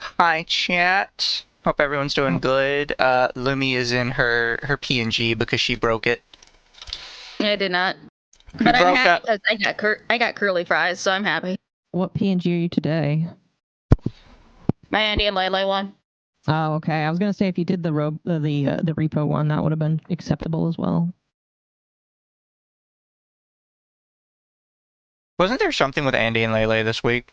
Hi, chat. Hope everyone's doing good. Lumi is in her PNG because she broke it. I did not. Who But I'm broke happy up? because I got curly fries, so I'm happy. What PNG are you today? My Andy and Lele one. Oh, okay. I was gonna say if you did the repo one, that would have been acceptable as well. Wasn't there something with Andy and Lele this week?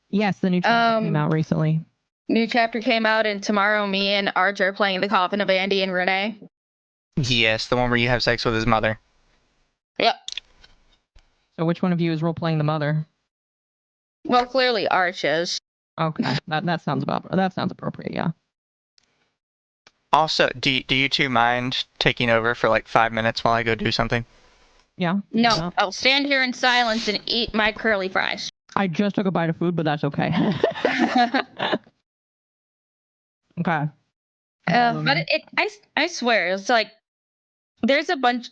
Yes, the new chapter came out recently. New chapter came out, and tomorrow me and Arch are playing the coffin of Andy and Renee. Yes, the one where you have sex with his mother. Yep. So which one of you is role playing the mother? Well, clearly Arch is. Okay, that sounds appropriate. Yeah. Also, do you two mind taking over for like 5 minutes while I go do something? Yeah. No, I'll stand here in silence and eat my curly fries. I just took a bite of food, but that's okay. Okay. But I swear, it's like there's a bunch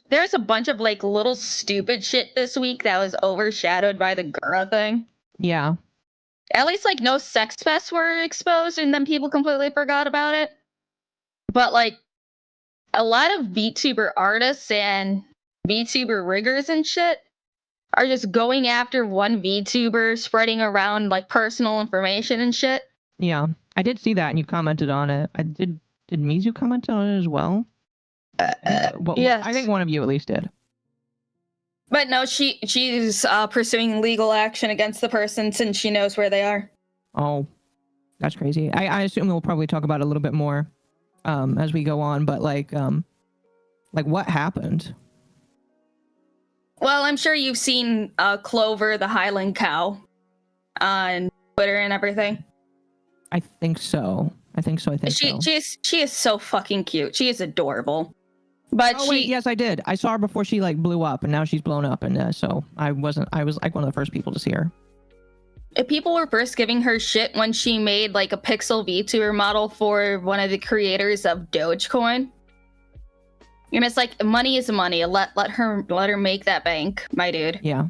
of like little stupid shit this week that was overshadowed by the Gura thing. Yeah. At least like no sex fests were exposed, and then people completely forgot about it. But like a lot of VTuber artists and VTuber riggers and shit are just going after one VTuber, spreading around like personal information and shit. Yeah, I did see that, and you commented on it. Did Mizu comment on it as well? Yes. I think one of you at least did. But no, she's pursuing legal action against the person since she knows where they are. Oh, that's crazy. I assume we'll probably talk about it a little bit more as we go on. But like what happened? Well, I'm sure you've seen Clover, the Highland cow, on Twitter and everything. I think so. She is so fucking cute. She is adorable. But wait, yes, I did. I saw her before she like blew up, and now she's blown up, and so I was like one of the first people to see her. People were first giving her shit when she made like a pixel VTuber model for one of the creators of Dogecoin. And it's like money is money. Let her make that bank, my dude. Yeah.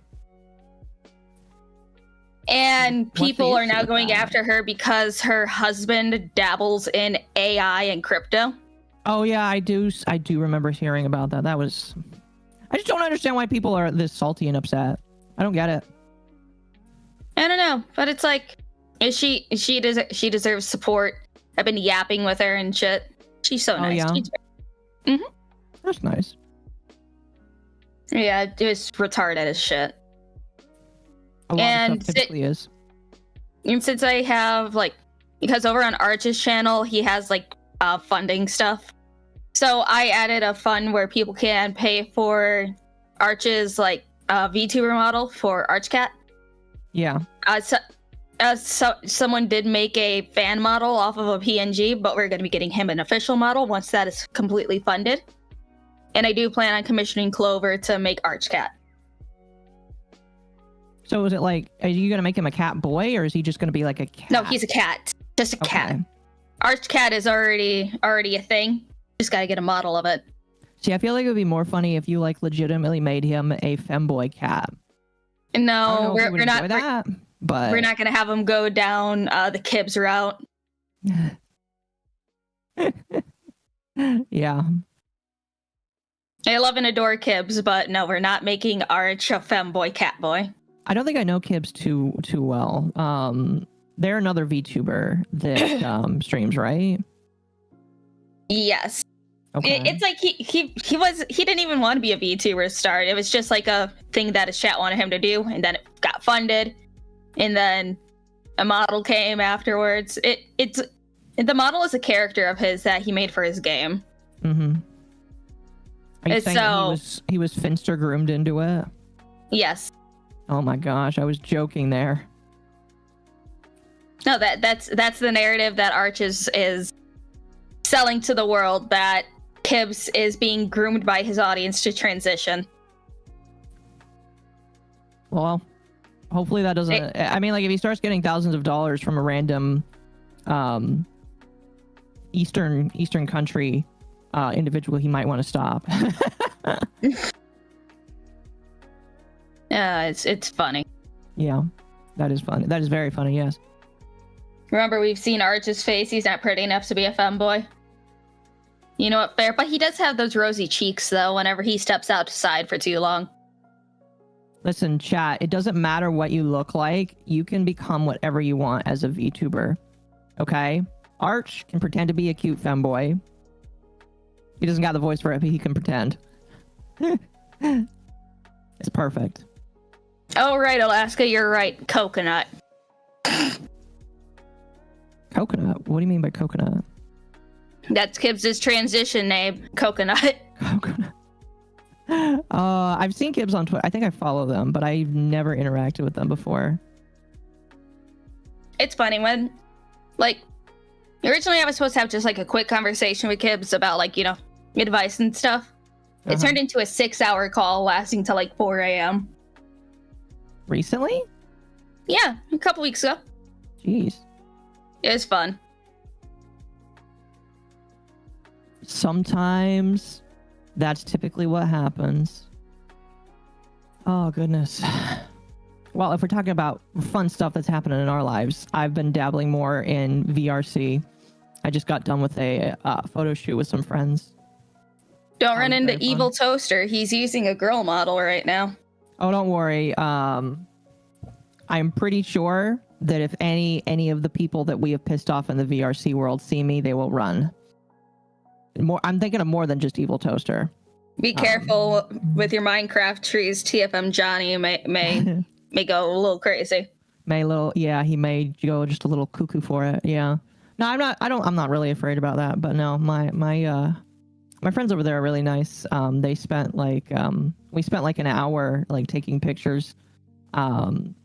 And people are now going after her because her husband dabbles in AI and crypto. Oh yeah, I do remember hearing about that. I just don't understand why people are this salty and upset. I don't get it. I don't know, but it's like she deserves support. I've been yapping with her and shit. She's so nice. Yeah. That's nice. Yeah, it was retarded as shit. A lot of stuff typically is. And since I have because over on Arch's channel he has funding stuff, so I added a fund where people can pay for Arch's VTuber model for ArchCat. Yeah. So someone did make a fan model off of a PNG, but we're going to be getting him an official model once that is completely funded. And I do plan on commissioning Clover to make ArchCat. So is it are you going to make him a cat boy, or is he just going to be like a cat? No, he's a cat. Just a cat. ArchCat is already a thing. Just got to get a model of it. See, I feel like it would be more funny if you legitimately made him a femboy cat. No, we're not. But we're not going to have him go down the Kibs route. Yeah. I love and adore Kibs, but no, we're not making Arch a femboy cat boy. I don't think I know Kibs too well. They're another VTuber that streams, right? Yes. Okay. It's like he didn't even want to be a VTuber to start. It was just like a thing that his chat wanted him to do, and then it got funded, and then a model came afterwards. The model is a character of his that he made for his game. Mm-hmm. Are you saying he was Finster groomed into it? Yes. Oh my gosh, I was joking there. No, that's the narrative that Arch is selling to the world, that Kibs is being groomed by his audience to transition. Well, hopefully that doesn't... I mean, if he starts getting thousands of dollars from a random Eastern country individual, he might want to stop. It's funny. Yeah, that is funny. That is very funny, yes. Remember, we've seen Arch's face. He's not pretty enough to be a femboy. You know what, fair. But he does have those rosy cheeks, though, whenever he steps outside for too long. Listen, chat, it doesn't matter what you look like. You can become whatever you want as a VTuber. Okay? Arch can pretend to be a cute femboy. He doesn't got the voice for it, but he can pretend. It's perfect. Oh, right, Alaska, you're right. Coconut. Coconut? What do you mean by coconut? That's Kibbs' transition name, Coconut. Coconut. I've seen Kibbs on Twitter. I think I follow them, but I've never interacted with them before. It's funny when, like, originally I was supposed to have just like a quick conversation with Kibbs about, like, you know, advice and stuff. It turned into a 6-hour call lasting till like 4 a.m. Recently? Yeah, a couple weeks ago. Jeez. It was fun. Sometimes that's typically what happens. Oh, goodness. Well, if we're talking about fun stuff that's happening in our lives, I've been dabbling more in VRC. I just got done with a photo shoot with some friends. Don't run into Evil Toaster. He's using a girl model right now. Oh, don't worry. I'm pretty sure that if any of the people that we have pissed off in the VRC world see me, they will run. I'm thinking of more than just Evil Toaster. Be careful with your Minecraft trees. TFM Johnny may go a little crazy. He may go just a little cuckoo for it. Yeah. No, I'm not really afraid about that, but no, my friends over there are really nice. They spent we spent like an hour like taking pictures. And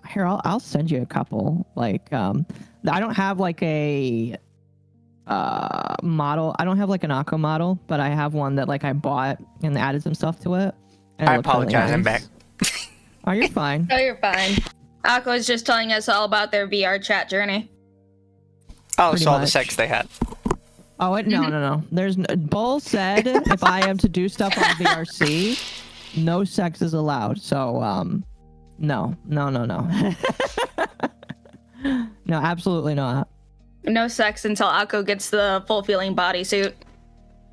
here I'll send you a couple. Like I don't have like a model. I don't have like an Occo model, but I have one that like I bought and added some stuff to it. And I apologize. Really I'm nice. back. Oh, You're fine. Oh, you're fine. Occo is just telling us all about their VRChat journey. Oh, Pretty so all the much. sex they had. Oh, no. There's Bull said if I am to do stuff on VRC, no sex is allowed. So, no. No, absolutely not. No sex until Occo gets the full feeling bodysuit.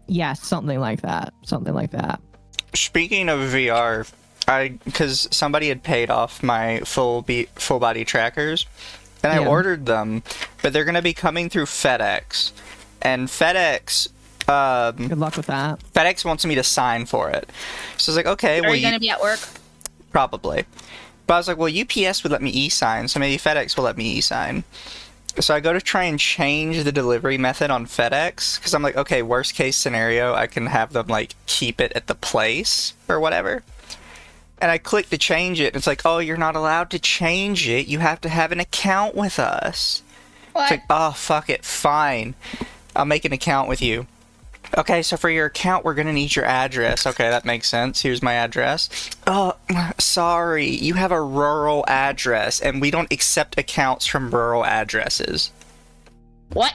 Yes, something like that. Speaking of VR, because somebody had paid off my full body trackers, and I ordered them, but they're gonna be coming through FedEx, and FedEx. Good luck with that. FedEx wants me to sign for it, so I was like, okay. Are you gonna be at work? Probably, but I was like, well, UPS would let me e-sign, so maybe FedEx will let me e-sign. So I go to try and change the delivery method on FedEx, because I'm like, okay, worst case scenario, I can have them like keep it at the place or whatever. And I click to change it, and it's like, oh, you're not allowed to change it. You have to have an account with us. What? It's like, oh, fuck it, fine. I'll make an account with you. Okay, so for your account, we're gonna need your address. Okay, that makes sense. Here's my address. Oh, sorry, you have a rural address, and we don't accept accounts from rural addresses. What?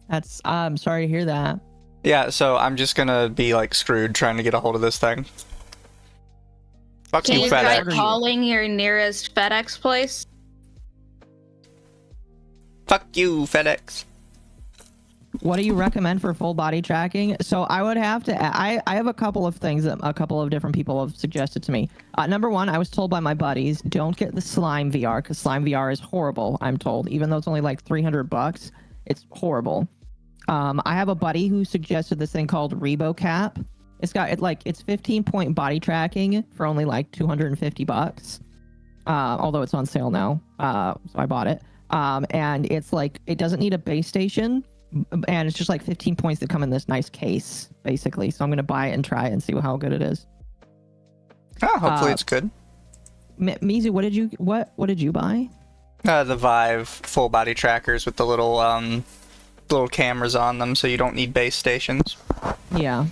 I'm sorry to hear that. Yeah, so I'm just gonna be like screwed trying to get a hold of this thing. Fuck Can you, you try FedEx. calling your nearest FedEx place? Fuck you, FedEx. What do you recommend for full body tracking? So I would have to. I have a couple of things that a couple of different people have suggested to me. Number one, I was told by my buddies, don't get the Slime VR because Slime VR is horrible. I'm told, even though it's only like $300, it's horrible. I have a buddy who suggested this thing called ReboCap. It's 15-point body tracking for only like $250. Although it's on sale now, so I bought it. And it's like it doesn't need a base station. And it's just like 15 points that come in this nice case, basically. So I'm going to buy it and try it and see how good it is. Oh, hopefully it's good. Mizu, what did you buy? The Vive full body trackers with the little cameras on them, so you don't need base stations. Yeah.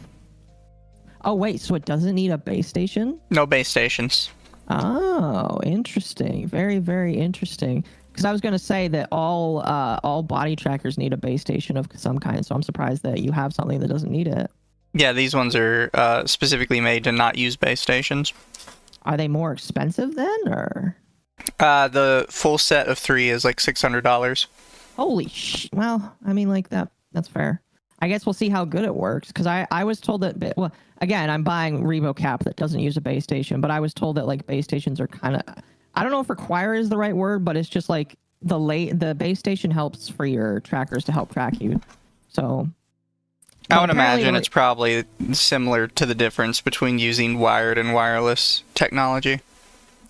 Oh, wait, so it doesn't need a base station? No base stations. Oh, interesting. Very, very interesting. Because I was going to say that all body trackers need a base station of some kind, so I'm surprised that you have something that doesn't need it. Yeah, these ones are specifically made to not use base stations. Are they more expensive then, or? The full set of 3 is like $600. Holy well, I mean, like that's fair. I guess we'll see how good it works, because I was told that, well, again, I'm buying RevoCap that doesn't use a base station, but I was told that like base stations are kind of, I don't know if require is the right word, but it's just like the base station helps for your trackers to help track you. So I would imagine it's probably similar to the difference between using wired and wireless technology.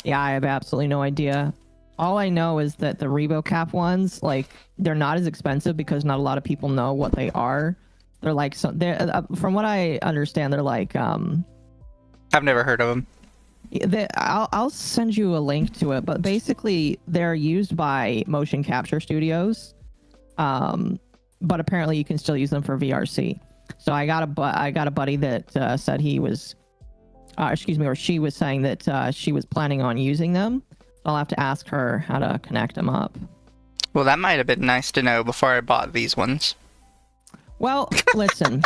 Yeah, I have absolutely no idea. All I know is that the RevoCap ones, like, they're not as expensive because not a lot of people know what they are. They're like, from what I understand, they're like, I've never heard of them. I'll send you a link to it, but basically they're used by motion capture studios, but apparently you can still use them for VRC. So I got a buddy that said he was, or she was saying that she was planning on using them. I'll have to ask her how to connect them up. Well, that might have been nice to know before I bought these ones. Well, listen.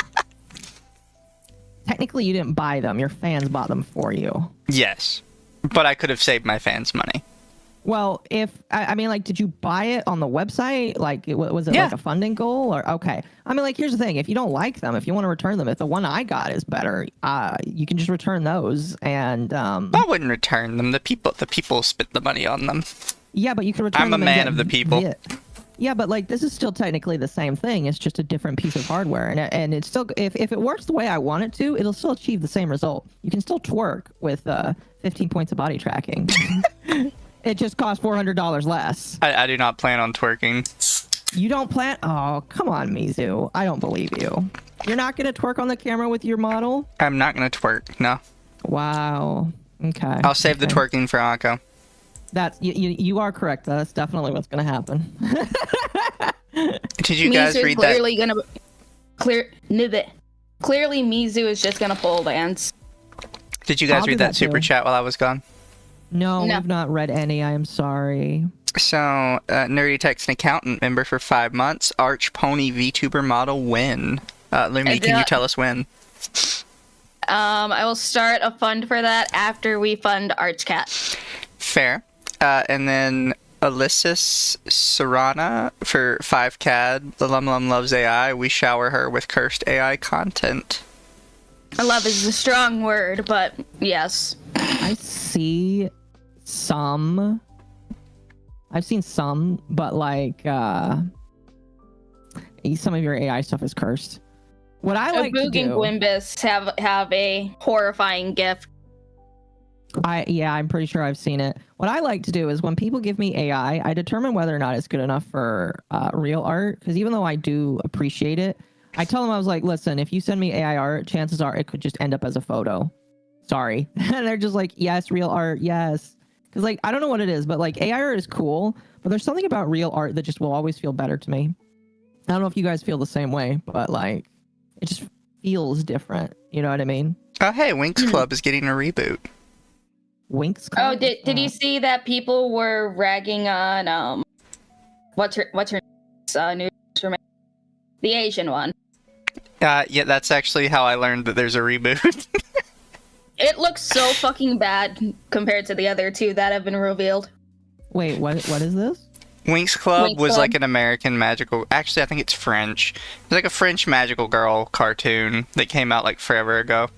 Technically, you didn't buy them. Your fans bought them for you. Yes, but I could have saved my fans money. Well, I mean, like, did you buy it on the website? Like, was it like a funding goal? Or okay. I mean, like, here's the thing. If you don't like them, if you want to return them, if the one I got is better, you can just return those. And I wouldn't return them. The people spent the money on them. Yeah, but you can return them. I'm a man of the people. Yeah, but like, this is still technically the same thing. It's just a different piece of hardware, and it's still, if it works the way I want it to, it'll still achieve the same result. You can still twerk with 15 points of body tracking. It just costs $400 less. I do not plan on twerking. You don't plan? Oh, come on, Mizu. I don't believe you. You're not going to twerk on the camera with your model? I'm not going to twerk, no. Wow. Okay. I'll save the twerking for Occo. That's you are correct. That's definitely what's going to happen. Did you guys read clearly that? Clearly, Mizu is just going to pull dance. Did you guys read that super chat while I was gone? No, we've not read any. I am sorry. So, Nerdy Tech's an accountant member for 5 months. Arch Pony VTuber model win. Lumi, can you tell us when? I will start a fund for that after we fund ArchCat. Fair. And then Alyssis Serrana for 5 CAD. The LumLum loves AI. We shower her with cursed AI content. Love is a strong word, but yes. I see some. I've seen some, but like some of your AI stuff is cursed. What I like to do. and Gwimbus have a horrifying gift. I'm pretty sure I've seen it. What I like to do is when people give me AI, I determine whether or not it's good enough for real art. Because even though I do appreciate it, I tell them, I was like, listen, if you send me AI art, chances are it could just end up as a photo. Sorry. And they're just like, yes, real art, yes. Because like, I don't know what it is, but like AI art is cool, but there's something about real art that just will always feel better to me. I don't know if you guys feel the same way, but like, it just feels different. You know what I mean? Oh, hey, Winx Club is getting a reboot. Winx Club? Oh, did you see that people were ragging on what's her new the Asian one? Yeah, that's actually how I learned that there's a reboot. It looks so fucking bad compared to the other two that have been revealed. Wait, what is this? Winx Club Winx was Club? like an American magical... Actually, I think it's French. It's like a French magical girl cartoon that came out like forever ago.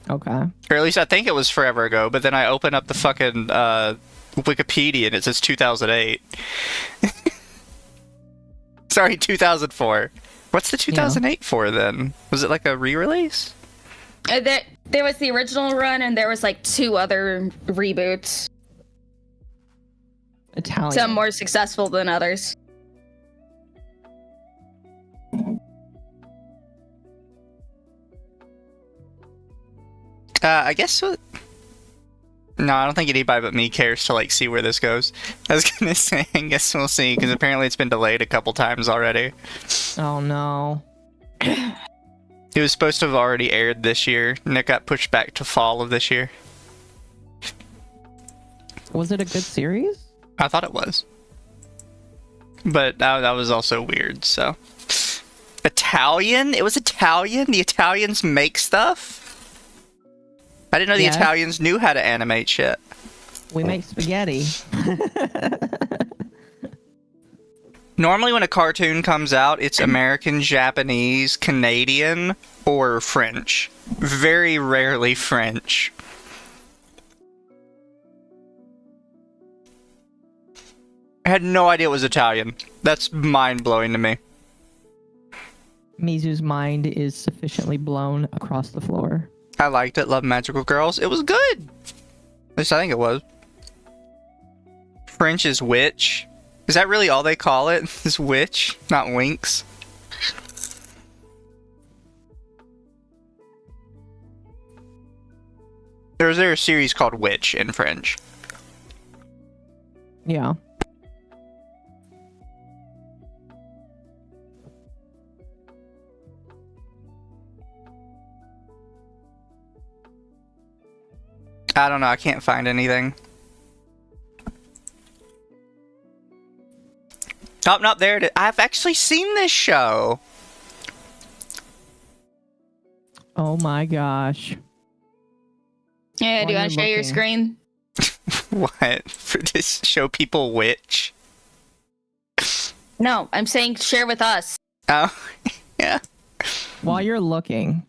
Okay. Or at least I think it was forever ago, but then I open up the fucking Wikipedia and it says 2008. Sorry, 2004. What's the 2008 for then? Was it like a re-release? There was the original run and there was like 2 other reboots. Italian. Some more successful than others. I guess... No, I don't think anybody but me cares to like see where this goes. I was gonna say, I guess we'll see, because apparently it's been delayed a couple times already. Oh no. It was supposed to have already aired this year, and it got pushed back to fall of this year. Was it a good series? I thought it was. But that was also weird, so... Italian? It was Italian? The Italians make stuff? I didn't know the Yes. Italians knew how to animate shit. We make spaghetti. Normally when a cartoon comes out, it's American, Japanese, Canadian, or French. Very rarely French. I had no idea it was Italian. That's mind-blowing to me. Mizu's mind is sufficiently blown across the floor. I liked it. Love Magical Girls. It was good. At least I think it was. French is witch. Is that really all they call it? Is witch, not Winx? There's a series called Witch in French. Yeah. I don't know. I can't find anything. Oh, no, there it is. I've actually seen this show. Oh my gosh. Yeah, do you While want to you're share your looking. screen? What? For this show people witch? No, I'm saying share with us. Oh, yeah. While you're looking,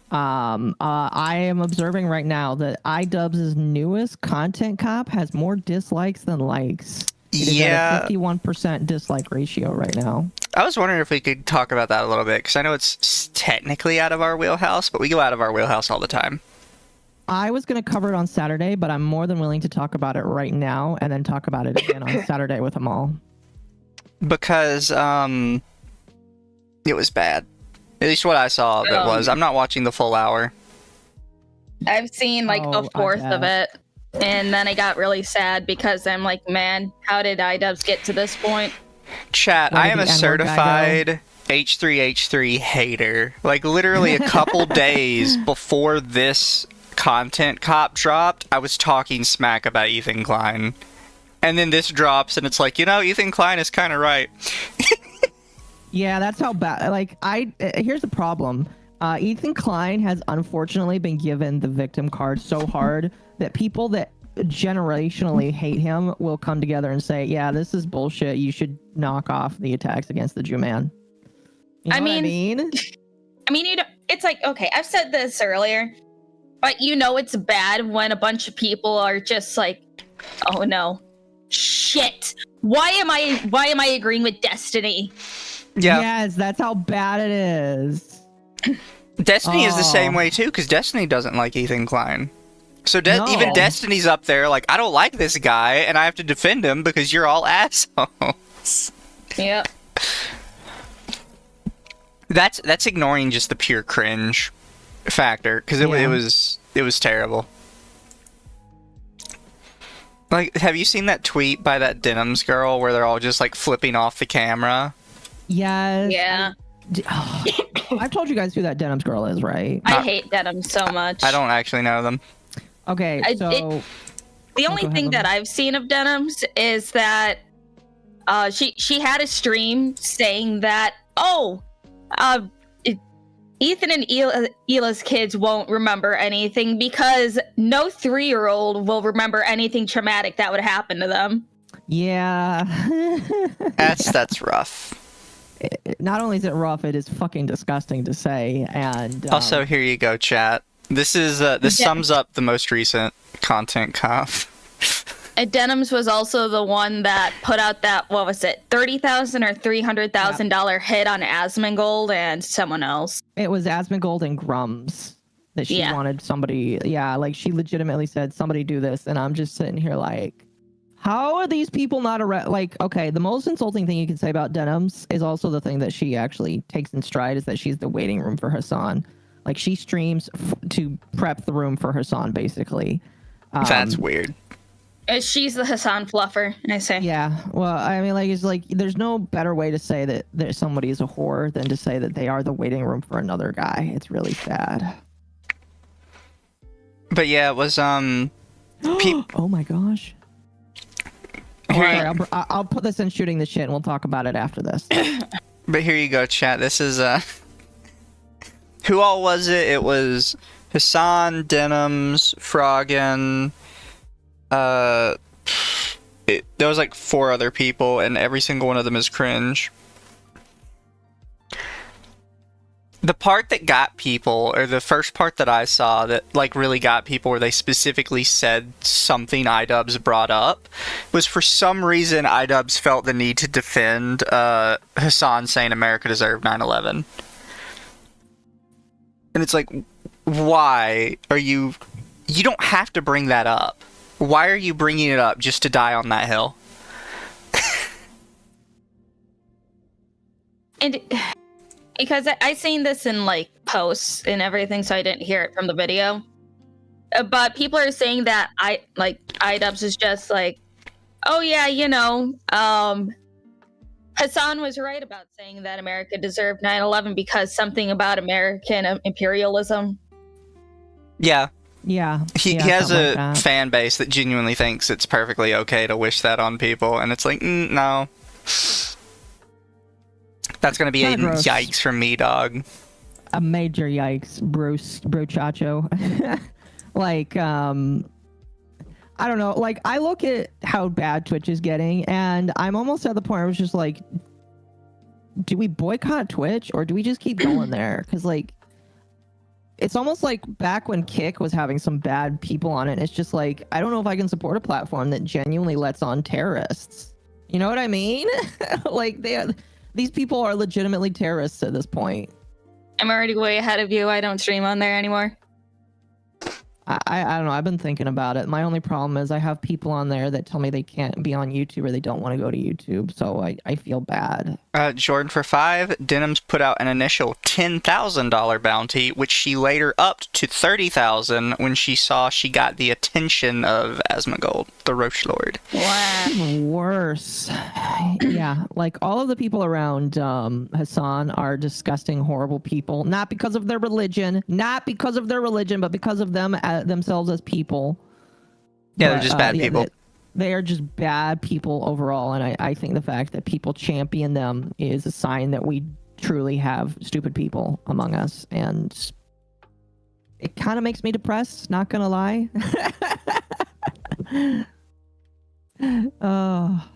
I am observing right now that Idubbbz's newest content cop has more dislikes than likes. It is Yeah. at a 51% dislike ratio right now. I was wondering if we could talk about that a little bit, because I know it's technically out of our wheelhouse, but we go out of our wheelhouse all the time. I was going to cover it on Saturday, but I'm more than willing to talk about it right now and then talk about it again on Saturday with them all. Because, it was bad. At least what I saw of it was. I'm not watching the full hour. I've seen like Oh, a fourth I of it, and then I got really sad because I'm like, man, how did Idubbbz get to this point? Chat, Where I did am the a N-word guy certified H3H3 hater. Like, literally a couple days before this content cop dropped, I was talking smack about Ethan Klein. And then this drops, and it's like, you know, Ethan Klein is kind of right. Yeah, that's how bad. Like, here's the problem. Ethan Klein has unfortunately been given the victim card so hard that people that generationally hate him will come together and say, yeah, this is bullshit. You should knock off the attacks against the Jew man. You know I what I mean? I mean, you know, it's like, okay, I've said this earlier, but you know it's bad when a bunch of people are just like, oh no, shit. Why am I agreeing with Destiny? Yeah. Yes, that's how bad it is. Destiny is the same Oh. way, too, because Destiny doesn't like Ethan Klein. So No. even Destiny's up there, like, I don't like this guy, and I have to defend him because you're all assholes. Yep. That's ignoring just the pure cringe factor, because it was terrible. Like, have you seen that tweet by that Denims girl where they're all just like flipping off the camera? Yes. Yeah. I've told you guys who that Denims girl is, right? I hate Denim so much. I don't actually know them. Okay, so The only go ahead, thing that Lemon. I've seen of Denims is that she had a stream saying that, Ethan and Hila's kids won't remember anything because no 3-year-old will remember anything traumatic that would happen to them. yeah. That's rough. Not only is it rough, it is fucking disgusting to say. And Also, here you go, chat. This is this sums up the most recent content cop. And Denims was also the one that put out that, what was it, $30,000 or $300,000 hit on Asmongold and someone else. it was Asmongold and Grums that she Yeah. wanted somebody. Yeah, like she legitimately said, somebody do this. And I'm just sitting here like, how are these people not like, okay, the most insulting thing you can say about Denims is also the thing that she actually takes in stride is that she's the waiting room for Hasan. Like she streams to prep the room for Hasan, basically. That's weird. She's the Hasan fluffer, I say. Yeah, well, I mean, like, it's like there's no better way to say that somebody is a whore than to say that they are the waiting room for another guy. It's really sad. But yeah, it was Oh my gosh. Oh, Here- sorry, I'll put this in shooting the shit, and we'll talk about it after this. But here you go, chat. This is who all was it? It was Hasan, Denims, Froggen, there was like 4 other people, and every single one of them is cringe. The part that got people, or the first part that I saw that like really got people where they specifically said something Idubbbz brought up, was for some reason Idubbbz felt the need to defend Hasan saying America deserved 9/11. And it's like, why are you don't have to bring that up. Why are you bringing it up just to die on that hill? And because I seen this in like posts and everything, so I didn't hear it from the video. But people are saying that Idubbbz is just like, oh yeah, you know, Hasan was right about saying that America deserved 9/11 because something about American imperialism. Yeah. Yeah. He has a fan base that genuinely thinks it's perfectly okay to wish that on people, and it's like, no. That's gonna be a gross. Yikes from me, dog. A major yikes, brochacho. Like, I don't know. Like, I look at how bad Twitch is getting, and I'm almost at the point where I was just like, do we boycott Twitch, or do we just keep going there? Because, like, it's almost like back when Kick was having some bad people on it. It's just like, I don't know if I can support a platform that genuinely lets on terrorists. You know what I mean? Like, these people are legitimately terrorists at this point. I'm already way ahead of you. I don't stream on there anymore. I don't know. I've been thinking about it. My only problem is I have people on there that tell me they can't be on YouTube or they don't want to go to YouTube. So I feel bad. Jordan for 5, Denims put out an initial $10,000 bounty, which she later upped to $30,000 when she saw she got the attention of Asmongold, the Roche Lord. Wow. Even worse. Yeah, like all of the people around Hasan are disgusting, horrible people. Not because of their religion, but because of them themselves as people. Yeah, they're just bad people. They are just bad people overall, and I think the fact that people champion them is a sign that we truly have stupid people among us, and it kind of makes me depressed, not gonna lie. Oh.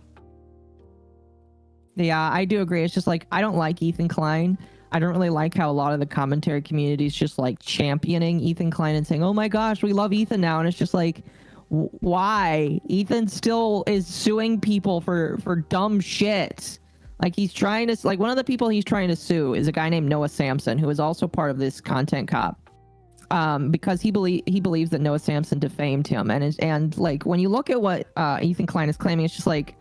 Yeah, I do agree. It's just like, I don't like Ethan Klein. I don't really like how a lot of the commentary community is just like championing Ethan Klein and saying, oh my gosh, we love Ethan now. And it's just like, why? Ethan still is suing people for dumb shit. Like, he's trying to, like, one of the people he's trying to sue is a guy named Noah Samson, who is also part of this content cop. Because he believes that Noah Samson defamed him. And like, when you look at what Ethan Klein is claiming, it's just like,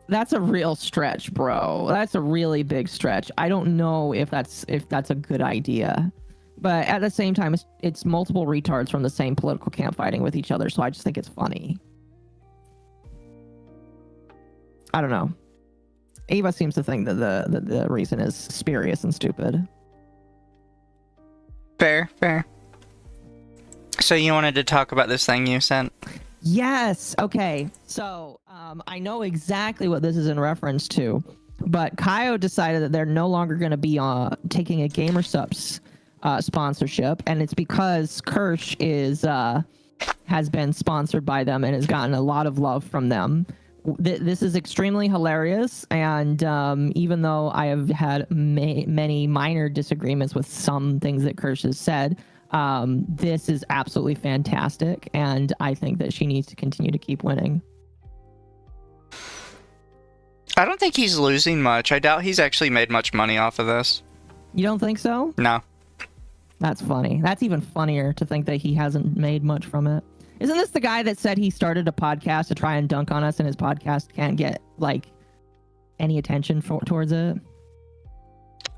that's a real stretch, bro. That's a really big stretch. I don't know if that's a good idea. But at the same time, it's multiple retards from the same political camp fighting with each other, so I just think it's funny. I don't know. Ava seems to think that the reason is spurious and stupid. Fair. So you wanted to talk about this thing you sent? Yes. Okay. So I know exactly what this is in reference to, but Kaio decided that they're no longer going to be taking a GamerSupps sponsorship, and it's because Kirsch has been sponsored by them and has gotten a lot of love from them. This is extremely hilarious, and even though I have had many minor disagreements with some things that Kirsch has said, this is absolutely fantastic, and I think that she needs to continue to keep winning. I don't think he's losing much. I doubt he's actually made much money off of this. You don't think so? No. That's funny. That's even funnier to think that he hasn't made much from it. Isn't this the guy that said he started a podcast to try and dunk on us and his podcast can't get, like, any attention towards it?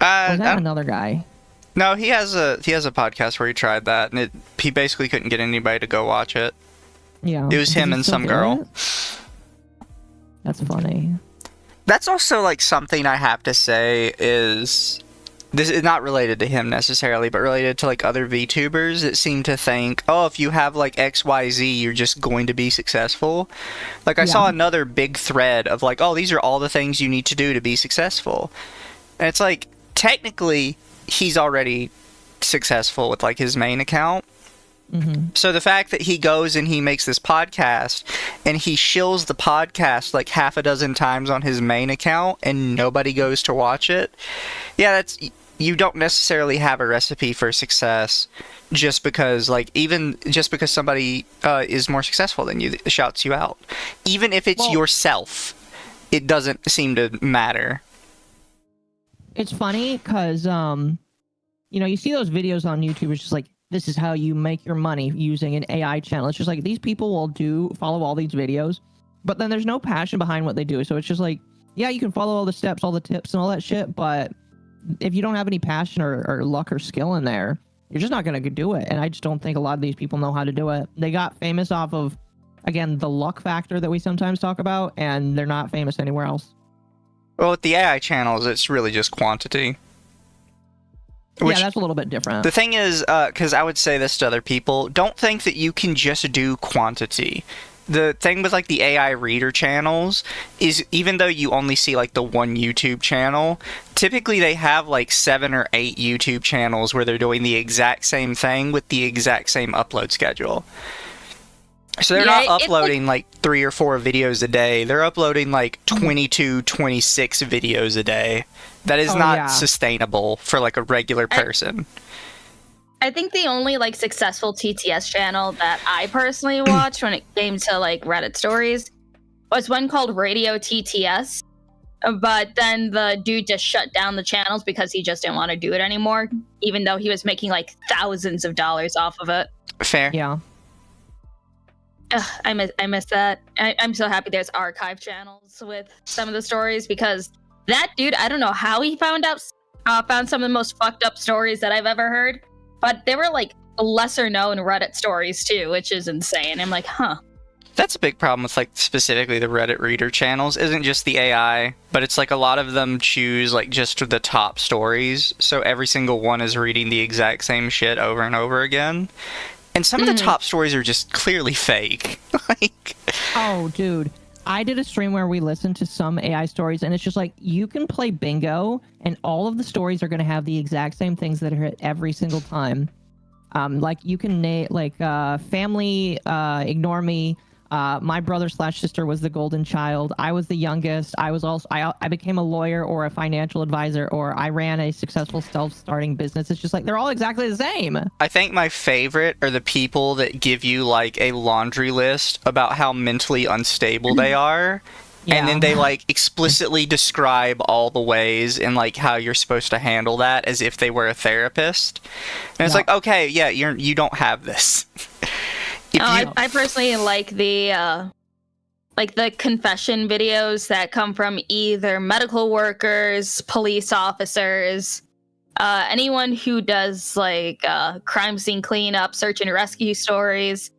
Or is that another guy? No, he has a podcast where he tried that, and he basically couldn't get anybody to go watch it. Yeah. It was him and some girl. That's funny. That's also, like, something I have to say is... This is not related to him necessarily, but related to, like, other VTubers that seem to think, oh, if you have, like, XYZ, you're just going to be successful. Like, I saw another big thread of, like, oh, these are all the things you need to do to be successful. And it's like, technically, he's already successful with like his main account. Mm-hmm. So the fact that he goes and he makes this podcast and he shills the podcast like half a dozen times on his main account and nobody goes to watch it, yeah, that's, you don't necessarily have a recipe for success just because somebody is more successful than you, shouts you out. Even if it's yourself, it doesn't seem to matter. It's funny because, you know, you see those videos on YouTube, it's just like, this is how you make your money using an AI channel. It's just like, these people will follow all these videos, but then there's no passion behind what they do. So it's just like, yeah, you can follow all the steps, all the tips and all that shit, but if you don't have any passion or luck or skill in there, you're just not going to do it. And I just don't think a lot of these people know how to do it. They got famous off of, again, the luck factor that we sometimes talk about, and they're not famous anywhere else. Well, with the AI channels, it's really just quantity. Yeah, that's a little bit different. The thing is, because I would say this to other people, don't think that you can just do quantity. The thing with like the AI reader channels is, even though you only see like the one YouTube channel, typically they have like 7 or 8 YouTube channels where they're doing the exact same thing with the exact same upload schedule. So they're not uploading like 3 or 4 videos a day. They're uploading like 22, 26 videos a day. That is not sustainable for like a regular person. I think the only like successful TTS channel that I personally watched when it came to like Reddit stories was one called Radio TTS. But then the dude just shut down the channels because he just didn't want to do it anymore, even though he was making like thousands of dollars off of it. Fair. Yeah. I miss that. I'm so happy there's archive channels with some of the stories, because that dude, I don't know how he found some of the most fucked up stories that I've ever heard, but they were like lesser known Reddit stories too, which is insane. I'm like, huh. That's a big problem with like specifically the Reddit reader channels. Isn't just the AI, but it's like a lot of them choose like just the top stories, so every single one is reading the exact same shit over and over again. And some of the top stories are just clearly fake. Like, oh, dude. I did a stream where we listened to some AI stories, and it's just like, you can play bingo, and all of the stories are going to have the exact same things that are hit every single time. Like, you can name, like, family, ignore me. My brother/sister was the golden child. I was the youngest. I became a lawyer or a financial advisor, or I ran a successful self-starting business. It's just like, they're all exactly the same. I think my favorite are the people that give you like a laundry list about how mentally unstable they are. Yeah. And then they like explicitly describe all the ways and like how you're supposed to handle that as if they were a therapist. And it's like, okay, yeah, you don't have this. I personally like the confession videos that come from either medical workers, police officers, anyone who does like crime scene cleanup, search and rescue stories.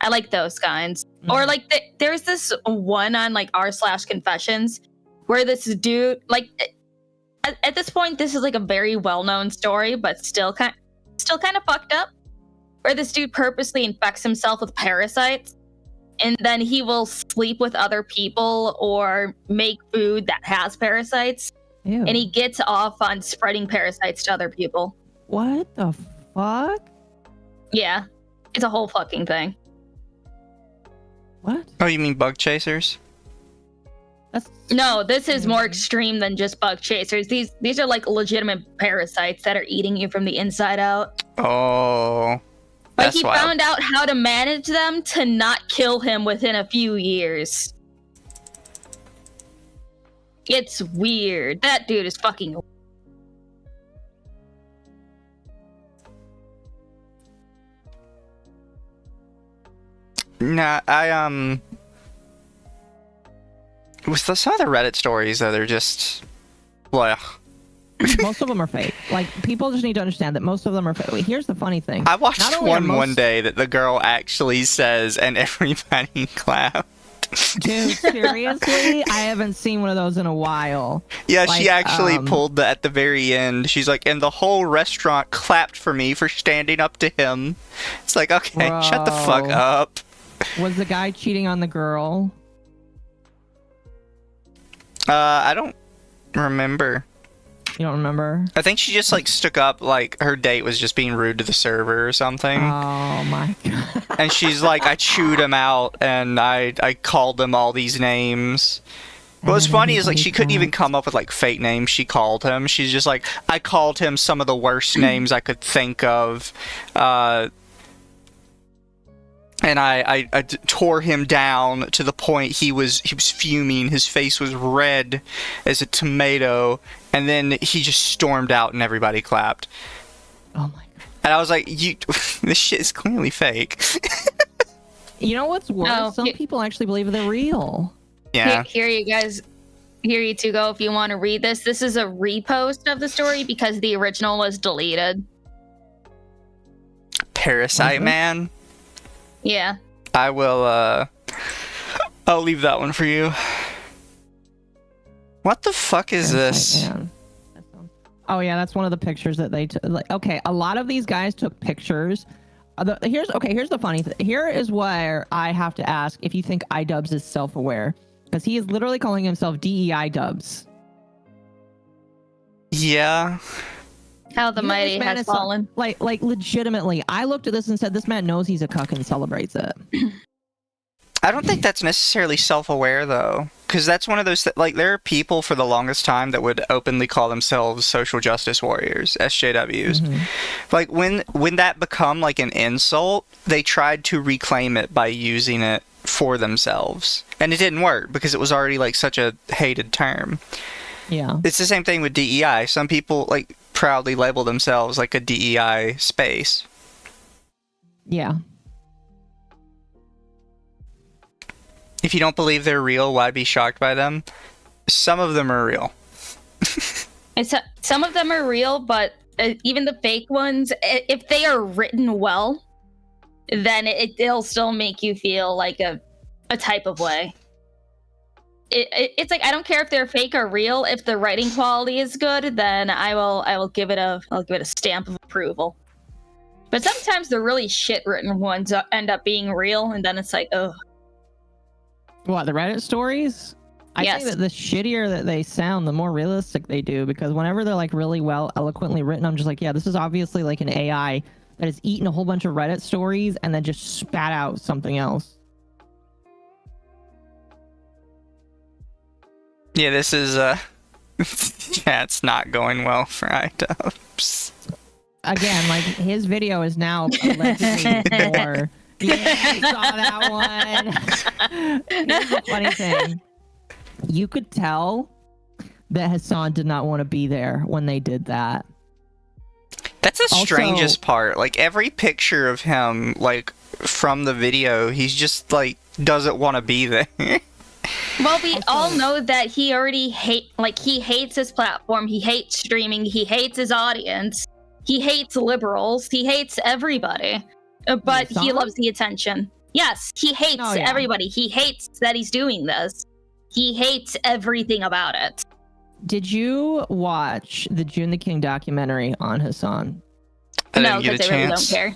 I like those kinds. Or like there's this one on like r/confessions where this dude, like at this point this is like a very well-known story, but still kind of fucked up, where this dude purposely infects himself with parasites, and then he will sleep with other people or make food that has parasites. Ew. And he gets off on spreading parasites to other people. What the fuck? Yeah, it's a whole fucking thing. What? Oh, you mean bug chasers? No, this is more extreme than just bug chasers. These are like legitimate parasites that are eating you from the inside out. Oh. But he found out how to manage them to not kill him within a few years. It's weird. That dude is fucking... Nah, with some of the Reddit stories, though, they're just... Blech. Most of them are fake. Like, people just need to understand that most of them are fake. Wait, here's the funny thing. I watched one day that the girl actually says, and everybody clapped. Dude, seriously? I haven't seen one of those in a while. Yeah, like, she actually pulled at the very end. She's like, and the whole restaurant clapped for me for standing up to him. It's like, okay, bro, shut the fuck up. Was the guy cheating on the girl? I don't remember. You don't remember? I think she just like stuck up like her date was just being rude to the server or something. Oh my god. And she's like, I chewed him out and I called him all these names. What's funny is like she couldn't even come up with like fake names she called him. She's just like, I called him some of the worst names I could think of. And I tore him down to the point he was fuming. His face was red as a tomato, and then he just stormed out, and everybody clapped. Oh my god! And I was like, this shit is clearly fake." You know what's worse? Oh, Some people actually believe they're real. Yeah. Here you guys. Here you two go if you want to read this. This is a repost of the story because the original was deleted. Parasite Man. Yeah. I will. I'll leave that one for you. What the fuck is this? Man. Oh yeah, that's one of the pictures that they took. Like, okay, a lot of these guys took pictures. Here's the funny thing. Here is where I have to ask if you think Idubbbz is self-aware, because he is literally calling himself DEI Dubs. Yeah. How the mighty has fallen. Like legitimately, I looked at this and said, this man knows he's a cuck and celebrates it. I don't think that's necessarily self-aware though, because that's one of those like there are people for the longest time that would openly call themselves social justice warriors, SJWs. Mm-hmm. Like when that become like an insult, they tried to reclaim it by using it for themselves, and it didn't work because it was already like such a hated term. Yeah, it's the same thing with DEI. Some people like proudly label themselves like a DEI space. Yeah. If you don't believe they're real, why be shocked by them? Some of them are real. Some of them are real, but even the fake ones, if they are written well, then it'll still make you feel like a type of way. It's like I don't care if they're fake or real. If the writing quality is good, then I'll give it a stamp of approval. But sometimes the really shit written ones end up being real, and then it's like, oh. What, the Reddit stories? I Yes. think that the shittier that they sound, the more realistic they do, because whenever they're like really well eloquently written, I'm just like, yeah, this is obviously like an AI that has eaten a whole bunch of Reddit stories and then just spat out something else. Yeah, this is chat's not going well for Idubbbz. Again, like his video is now allegedly more. Yeah, I saw that one. Here's the funny thing. You could tell that Hasan did not want to be there when they did that. That's the Also, strangest part. Like every picture of him, like from the video, he's just like doesn't want to be there. Well, we all know that he already he hates his platform. He hates streaming. He hates his audience. He hates liberals. He hates everybody. But he loves the attention. Yes, he hates everybody. He hates that he's doing this. He hates everything about it. Did you watch the June the King documentary on Hasan? No, because I really don't care.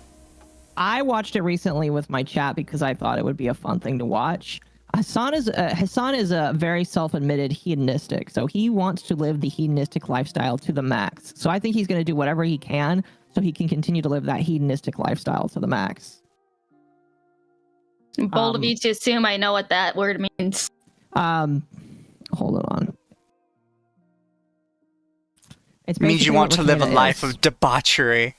I watched it recently with my chat because I thought it would be a fun thing to watch. Hasan is a very self-admitted hedonistic, so he wants to live the hedonistic lifestyle to the max. So I think he's going to do whatever he can so he can continue to live that hedonistic lifestyle to the max. Bold of you to assume I know what that word means. Hold on. It means you want to live a life of debauchery.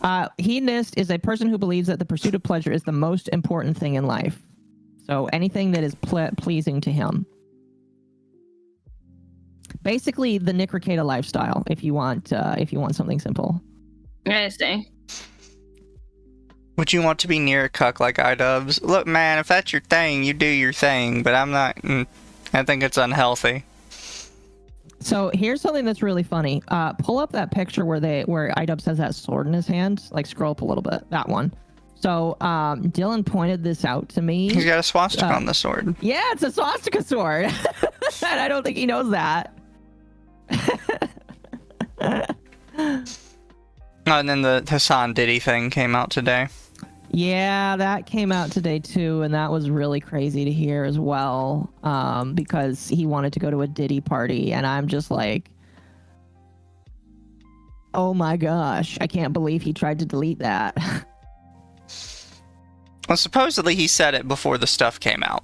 Hedonist is a person who believes that the pursuit of pleasure is the most important thing in life. So anything that is pleasing to him. Basically, the Nick Ricada lifestyle. If you want something simple. I see. Would you want to be near a cuck like Idubbbz? Look, man, if that's your thing, you do your thing. But I'm not. I think it's unhealthy. So here's something that's really funny. Pull up that picture where Idubbbz has that sword in his hand. Like scroll up a little bit. That one. So Dylan pointed this out to me. He's got a swastika on the sword. Yeah, it's a swastika sword. And I don't think he knows that. And then the Hasan Diddy thing came out today. Yeah, that came out today too, and that was really crazy to hear as well, because he wanted to go to a Diddy party, and I'm just like, Oh my gosh, I can't believe he tried to delete that. Well, supposedly he said it before the stuff came out.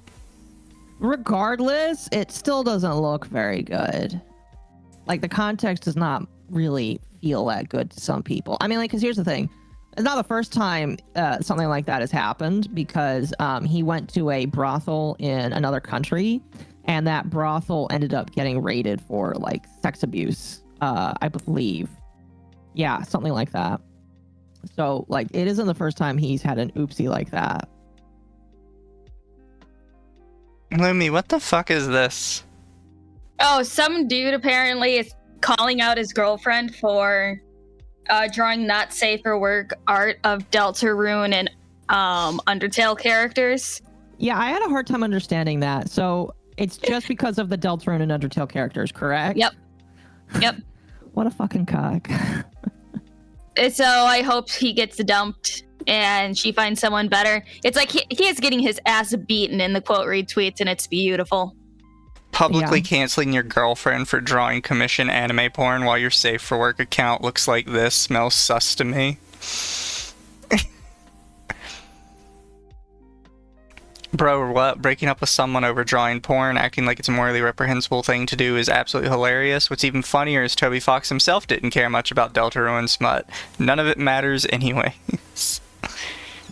Regardless, it still doesn't look very good. Like, the context does not really feel that good to some people. I mean, like, because here's the thing. It's not the first time something like that has happened, because he went to a brothel in another country, and that brothel ended up getting raided for, like, sex abuse, I believe. Yeah, something like that. So, like, it isn't the first time he's had an oopsie like that. Lumi, what the fuck is this? Oh, some dude apparently is calling out his girlfriend for drawing not safe for work art of Deltarune and Undertale characters. Yeah, I had a hard time understanding that. So it's just because of the Deltarune and Undertale characters, correct? Yep. What a fucking cock. So I hope he gets dumped and she finds someone better. It's like he is getting his ass beaten in the quote retweets, and it's beautiful. Publicly canceling your girlfriend for drawing commission anime porn while your safe for work account looks like this smells sus to me. Bro, what? Breaking up with someone over drawing porn, acting like it's a morally reprehensible thing to do is absolutely hilarious. What's even funnier is Toby Fox himself didn't care much about Deltarune smut. None of it matters anyway.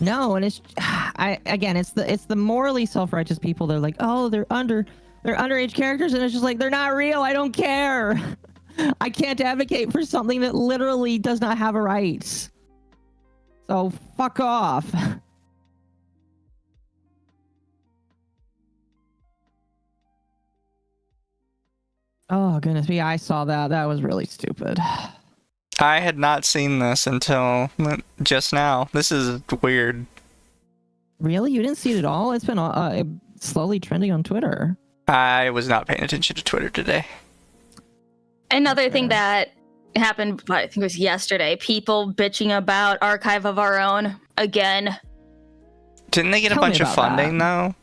No, and it's it's the morally self-righteous people. They're like, oh, they're underage characters, and it's just like, they're not real. I don't care. I can't advocate for something that literally does not have a right. So fuck off. Oh goodness me, I saw that. That was really stupid. I had not seen this until just now. This is weird. Really? You didn't see it at all? It's been slowly trending on Twitter. I was not paying attention to Twitter today. Another thing that happened, I think it was yesterday, people bitching about Archive of Our Own again. Didn't they get a bunch of funding though?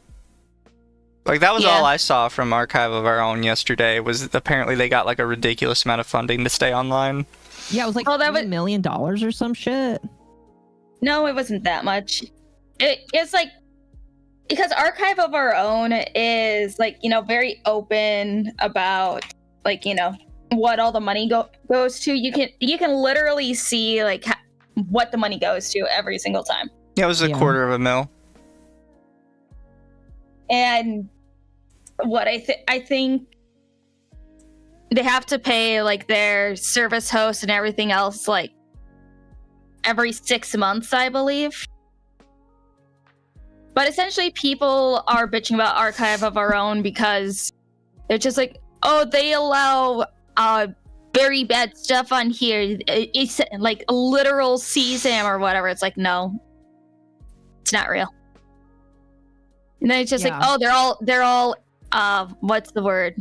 Like, that was all I saw from Archive of Our Own yesterday, was apparently they got like a ridiculous amount of funding to stay online. Yeah, it was like $3 million or some shit. No, it wasn't that much. It's like, because Archive of Our Own is like, very open about like, what all the money goes to. You can literally see like what the money goes to every single time. Yeah, it was $250,000. And what I think they have to pay like their service host and everything else like every 6 months, I believe. But essentially people are bitching about Archive of Our Own because they're just like, oh, they allow very bad stuff on here. It's like a literal CSAM or whatever. It's like, no, it's not real. And then it's just like, oh, they're all what's the word?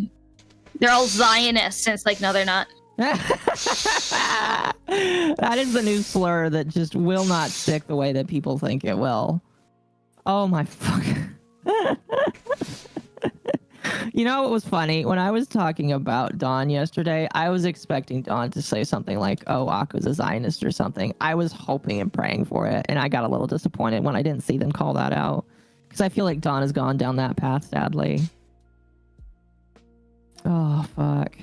They're all Zionists. And it's like, no, they're not. That is the new slur that just will not stick the way that people think it will. Oh my fuck. You know what was funny? When I was talking about Dawn yesterday, I was expecting Dawn to say something like, oh, Occo's a Zionist or something. I was hoping and praying for it, and I got a little disappointed when I didn't see them call that out. Because I feel like Dawn has gone down that path, sadly. Oh, fuck.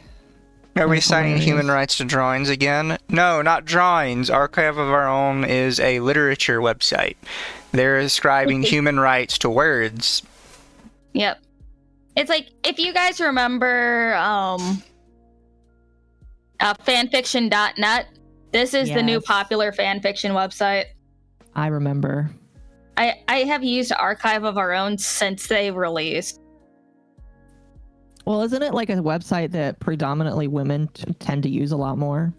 Are we assigning human rights to drawings again? No, not drawings. Archive of Our Own is a literature website. They're ascribing human rights to words. Yep. It's like, if you guys remember fanfiction.net, this is the new popular fanfiction website. I remember. I have used Archive of Our Own since they released. Well, isn't it like a website that predominantly women tend to use a lot more?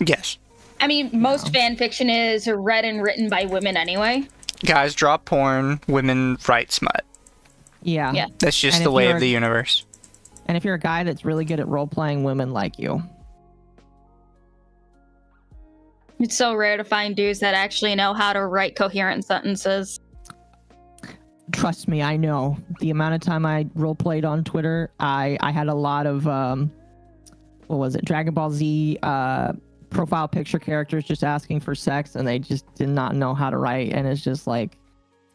Yes. I mean, most fanfiction is read and written by women anyway. Guys draw porn, women write smut. Yeah. That's just the way of the universe. And if you're a guy that's really good at role-playing, women like you. It's so rare to find dudes that actually know how to write coherent sentences. Trust me, I know. The amount of time I role-played on Twitter, I had a lot of, what was it, Dragon Ball Z profile picture characters just asking for sex and they just did not know how to write. And it's just like,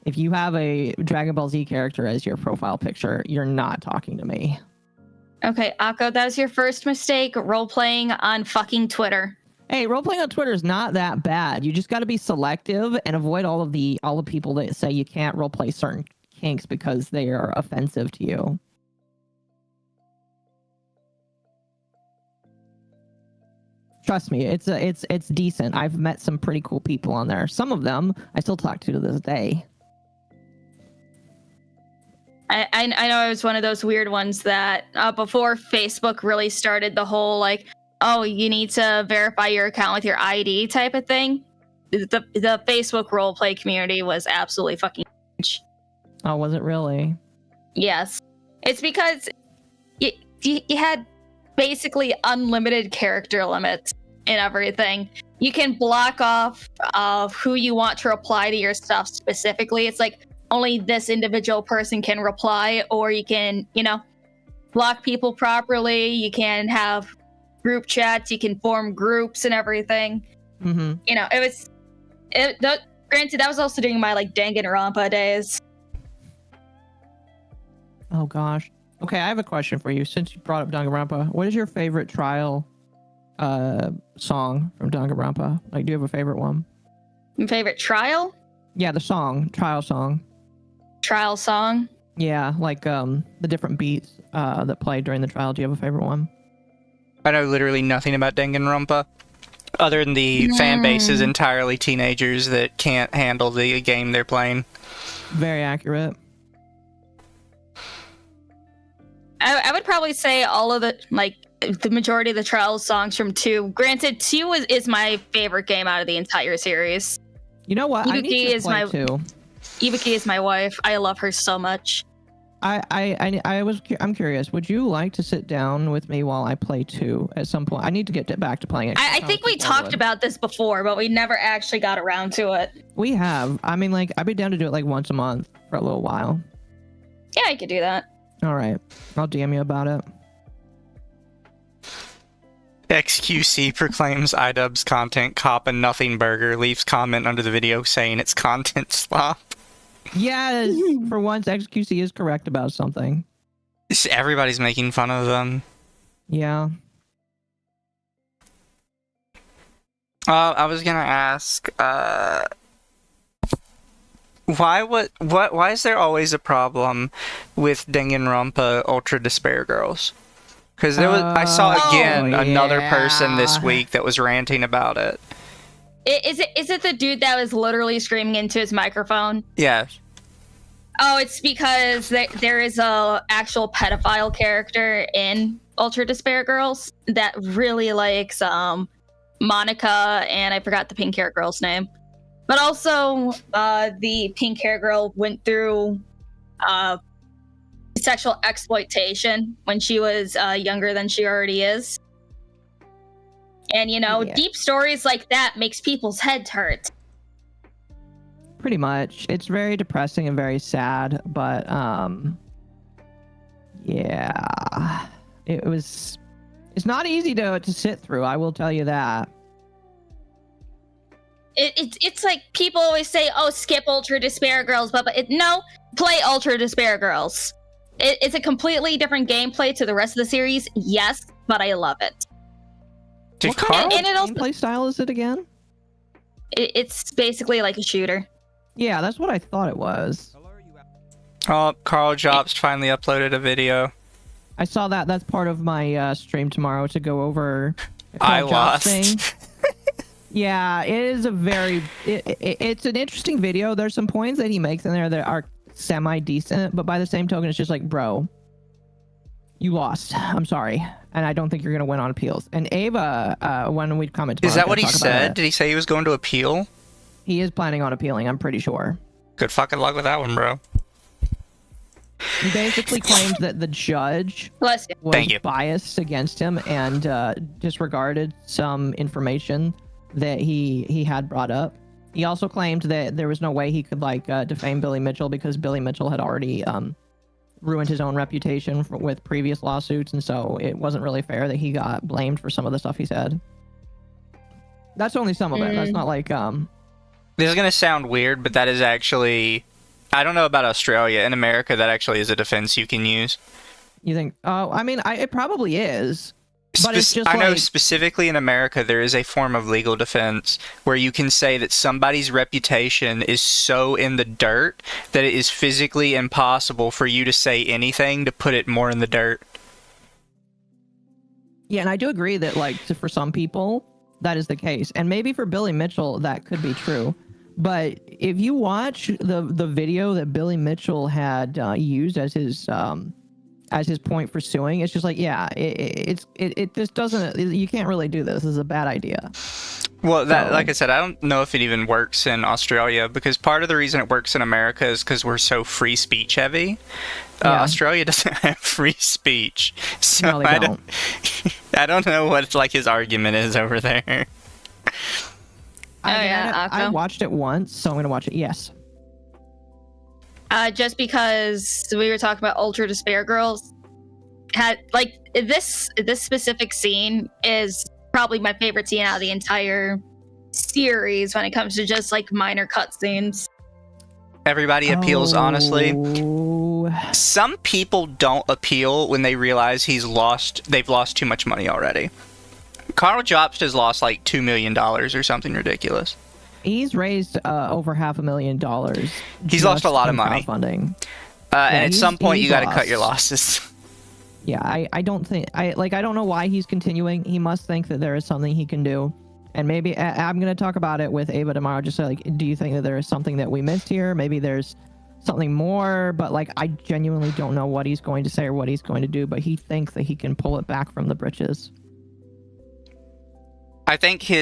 if you have a Dragon Ball Z character as your profile picture, you're not talking to me. Okay, Occo, that was your first mistake, role-playing on fucking Twitter. Hey, role-playing on Twitter is not that bad. You just got to be selective and avoid all the people that say you can't roleplay certain kinks because they are offensive to you. Trust me, it's decent. I've met some pretty cool people on there. Some of them I still talk to this day. I know I was one of those weird ones that before Facebook really started the whole like, oh, you need to verify your account with your ID type of thing. The Facebook roleplay community was absolutely fucking huge. Oh, was it really? Yes. It's because you had basically unlimited character limits and everything. You can block off who you want to reply to your stuff specifically. It's like only this individual person can reply, or you can, block people properly. You can have group chats. You can form groups and everything. Mm-hmm. Granted, that was also during my like Danganronpa days. Oh gosh. Okay, I have a question for you. Since you brought up Danganronpa, what is your favorite trial song from Danganronpa? Like, do you have a favorite one? My favorite trial? Yeah, the trial song. Trial song? Yeah, like the different beats that play during the trial. Do you have a favorite one? I know literally nothing about Danganronpa, other than the fan base is entirely teenagers that can't handle the game they're playing. Very accurate. I would probably say all of the majority of the trial songs from 2. Granted, 2 is my favorite game out of the entire series. You know what? I need to play 2. Ibuki is my wife. I love her so much. I'm curious. Would you like to sit down with me while I play 2 at some point? I need to get back to playing it. I think we talked about this before, but we never actually got around to it. We have. I mean, like, I'd be down to do it like once a month for a little while. Yeah, I could do that. All right. I'll DM you about it. XQC proclaims Idubbbz content cop and nothing burger, leaves comment under the video saying it's content slop. Yes, for once, XQC is correct about something. Everybody's making fun of them. Yeah. I was gonna ask, why is there always a problem with Danganronpa Ultra Despair Girls? Because I saw again another person this week that was ranting about it. Is it the dude that was literally screaming into his microphone? Yeah. Oh, it's because there is a actual pedophile character in Ultra Despair Girls that really likes Monica, and I forgot the pink hair girl's name. But also, the pink hair girl went through sexual exploitation when she was younger than she already is. And, deep stories like that makes people's heads hurt. Pretty much. It's very depressing and very sad, but, yeah. It's not easy to sit through, I will tell you that. It's like people always say, oh, skip Ultra Despair Girls, but no, play Ultra Despair Girls. It's a completely different gameplay to the rest of the series, yes, but I love it. What kind of gameplay style is it again? It's basically like a shooter. Yeah, that's what I thought it was. Oh, Carl Jobst finally uploaded a video. I saw that. That's part of my stream tomorrow to go over. I lost. Yeah, it is a very... It's an interesting video. There's some points that he makes in there that are semi-decent, but by the same token, it's just like, bro, you lost. I'm sorry. And I don't think you're going to win on appeals. And Ava, when we comment tomorrow... Is that what he said? Did he say he was going to appeal? He is planning on appealing, I'm pretty sure. Good fucking luck with that one, bro. He basically claimed that the judge was biased against him and disregarded some information that he had brought up. He also claimed that there was no way he could defame Billy Mitchell because Billy Mitchell had already ruined his own reputation with previous lawsuits, and so it wasn't really fair that he got blamed for some of the stuff he said. That's only some of it. That's not like This is gonna sound weird, but that is actually, I don't know about Australia. In America, that actually is a defense you can use. You think? Oh, I mean, it probably is. But it's just I know like- specifically in America, there is a form of legal defense where you can say that somebody's reputation is so in the dirt that it is physically impossible for you to say anything to put it more in the dirt. Yeah, and I do agree that, like, for some people, that is the case. And maybe for Billy Mitchell, that could be true. But if you watch the video that Billy Mitchell had used as his point for suing, it's just like, yeah, it just doesn't, you can't really do this. This is a bad idea. Well, like I said, I don't know if it even works in Australia, because part of the reason it works in America is because we're so free speech heavy. Yeah. Australia doesn't have free speech, so No, they don't. I don't know what like his argument is over there. I Occo? watched it once, so I'm gonna watch it. Yes. Just because we were talking about Ultra Despair Girls, had like this specific scene is probably my favorite scene out of the entire series when it comes to just like minor cutscenes. Everybody appeals honestly. Oh. Some people don't appeal when they realize they've lost too much money already. Carl Jobst has lost like $2 million or something ridiculous. He's raised over $500,000. He's lost a lot of money. Crowdfunding. And at some point, he's you got to cut lost. your losses. Yeah, I don't think I don't know why he's continuing. He must think that there is something he can do, and maybe I'm gonna talk about it with Ava tomorrow. Just like, do you think that there is something that we missed here? Maybe there's something more, but like I genuinely don't know what he's going to say or what he's going to do. But he thinks that he can pull it back from the britches. I think he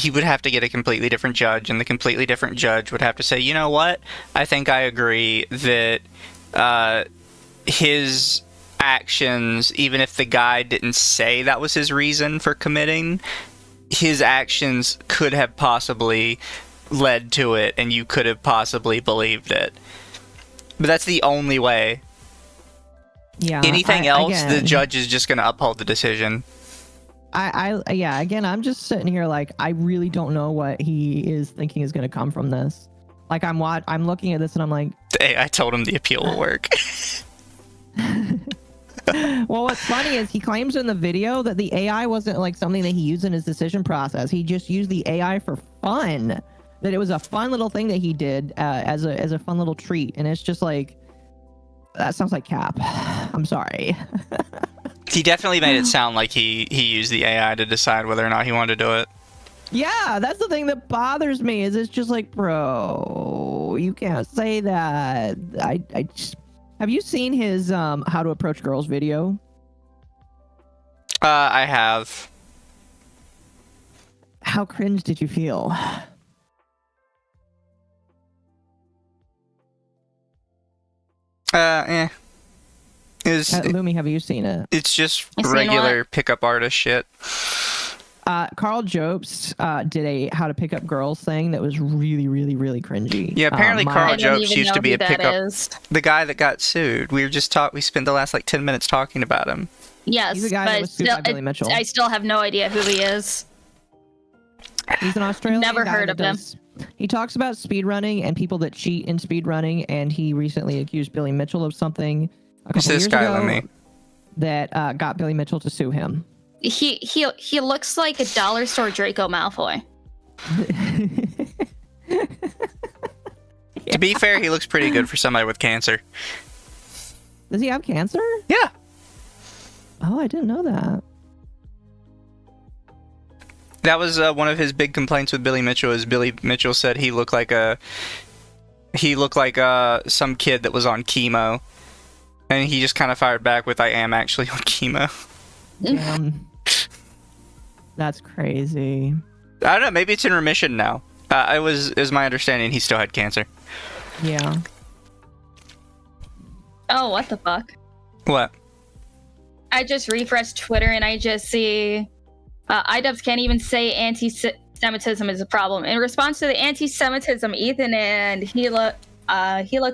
would have to get a completely different judge, and the completely different judge would have to say, you know what? I think I agree that his actions, even if the guy didn't say that was his reason for committing, his actions could have possibly led to it, and you could have possibly believed it. But that's the only way. Yeah. Anything else, the again, judge is just going to uphold the decision. Yeah, again, I'm just sitting here like, I really don't know what he is thinking is going to come from this. Like, I'm looking at this and I'm like, I told him the appeal will work. well, what's funny is he claims in the video that the AI wasn't like something that he used in his decision process. He just used the AI for fun. That it was a fun little thing that he did as a fun little treat. And it's just like, that sounds like cap. I'm sorry. He definitely made it sound like he used the AI to decide whether or not he wanted to do it. Yeah, that's the thing that bothers me. Is it's just like, bro, you can't say that. I just, have you seen his how to approach girls video? I have. How cringe did you feel? Eh. Lumi, have you seen it? It's just You seen regular what? pickup artist shit. Carl Jobst did a how to pick up girls thing that was really, really, really cringy. Yeah, apparently Carl I don't Jobst even used know to be who a that pickup. is. The guy that got sued. We spent the last like 10 minutes talking about him. Yes, He's the guy that but was sued by Billy Mitchell. I still have no idea who he is. He's an Australian Never guy heard that of him. He talks about speedrunning and people that cheat in speedrunning, and he recently accused Billy Mitchell of something a Who's couple this years guy, ago Lumi? that got Billy Mitchell to sue him. He looks like a dollar store Draco Malfoy. To be fair, he looks pretty good for somebody with cancer. Does he have cancer? Yeah. Oh, I didn't know that. That was one of his big complaints with Billy Mitchell. Is Billy Mitchell said he looked like some kid that was on chemo, and he just kind of fired back with, "I am actually on chemo." Damn. That's crazy. I don't know. Maybe it's in remission now. It was my understanding he still had cancer. Yeah. Oh, what the fuck? What? I just refreshed Twitter and I just see Idubbbz can't even say anti-Semitism is a problem. In response to the anti-Semitism Ethan and Gila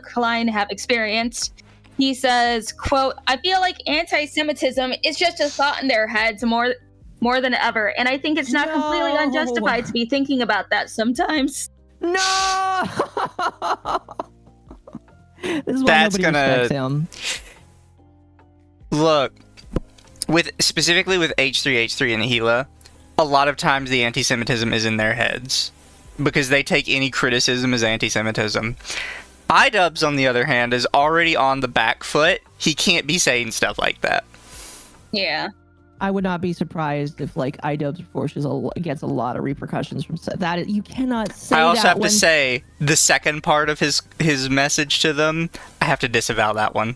Klein have experienced, he says, quote, "I feel like anti-Semitism is just a thought in their heads more more than ever. And I think it's not completely unjustified to be thinking about that sometimes. No! This is why That's nobody gonna- respects him. Look, specifically with H3 and Gila, a lot of times the anti-Semitism is in their heads because they take any criticism as anti-Semitism. Idubbbz, on the other hand, is already on the back foot. He can't be saying stuff like that. Yeah. I would not be surprised if like Idubbbz gets a lot of repercussions from that. You cannot say that. I also have when... to say the second part of his message to them, I have to disavow that one.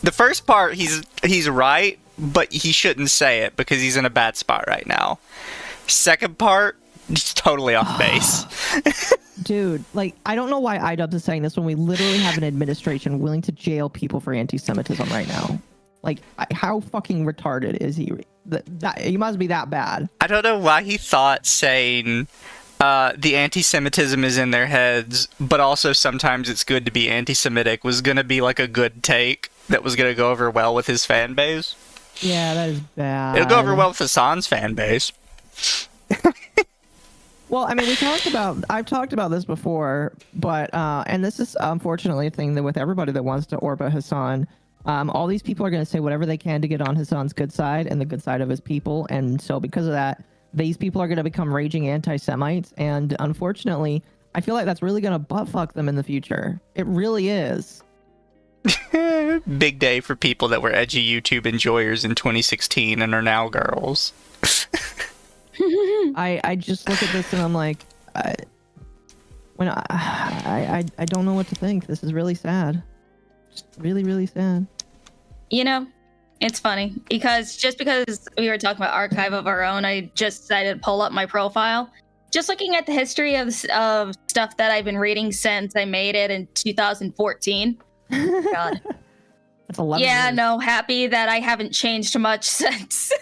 The first part, he's right, but he shouldn't say it because he's in a bad spot right now. Second part, he's totally off base. Dude, like, I don't know why Idubbbz is saying this when we literally have an administration willing to jail people for anti-Semitism right now. Like, how fucking retarded is he? He must be that bad. I don't know why he thought saying the anti-Semitism is in their heads, but also sometimes it's good to be anti-Semitic was going to be like a good take that was going to go over well with his fan base. Yeah, that is bad. It'll go over well with Hasan's fan base. Well, I mean, I've talked about this before, but, and this is unfortunately a thing that with everybody that wants to orbit Hasan, all these people are going to say whatever they can to get on Hasan's good side and the good side of his people. And so because of that, these people are going to become raging anti-Semites. And unfortunately, I feel like that's really going to butt-fuck them in the future. It really is. Big day for people that were edgy YouTube enjoyers in 2016 and are now girls. I just look at this and I'm like, I don't know what to think. This is really sad. Just really, really sad. You know, it's funny because we were talking about Archive of Our Own, I just decided to pull up my profile. Just looking at the history of stuff that I've been reading since I made it in 2014. God. That's 11 Yeah, years. no, happy that I haven't changed much since.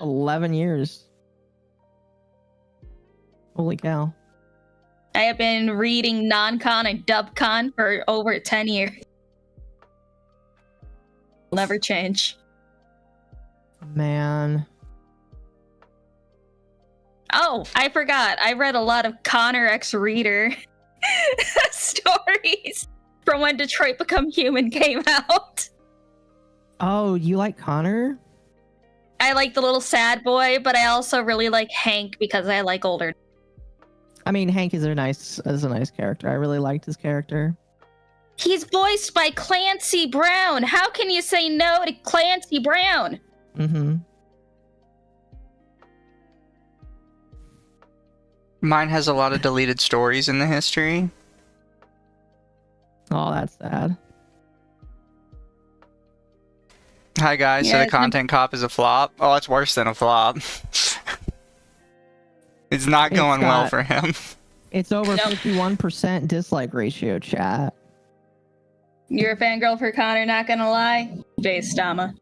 11 years. Holy cow. I have been reading non-con and dub-con for over 10 years. Never change. Man. Oh, I forgot. I read a lot of Connor X Reader stories from when Detroit Become Human came out. Oh, you like Connor? I like the little sad boy, but I also really like Hank because I like older. I mean, Hank is a nice character. I really liked his character. He's voiced by Clancy Brown. How can you say no to Clancy Brown? Mm-hmm. Mine has a lot of deleted stories in the history. Oh, that's sad. Hi guys, so Yeah, the content cop is a flop. Oh, it's worse than a flop. It's not going well for him. It's over Nope. 51% dislike ratio, chat. You're a fangirl for Connor, not gonna lie. Jay Stama.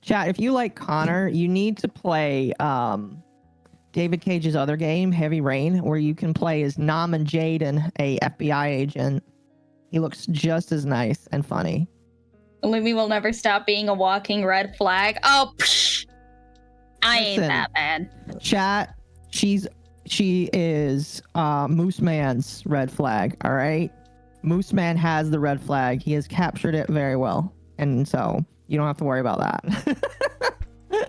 Chat, if you like Connor, you need to play David Cage's other game, Heavy Rain, where you can play as Nam and Jaden, a FBI agent. He looks just as nice and funny. Lumi will never stop being a walking red flag. Oh, psh! I ain't Listen. that bad. Chat, she is Moose Man's red flag, all right? Moose Man has the red flag. He has captured it very well. And so you don't have to worry about that.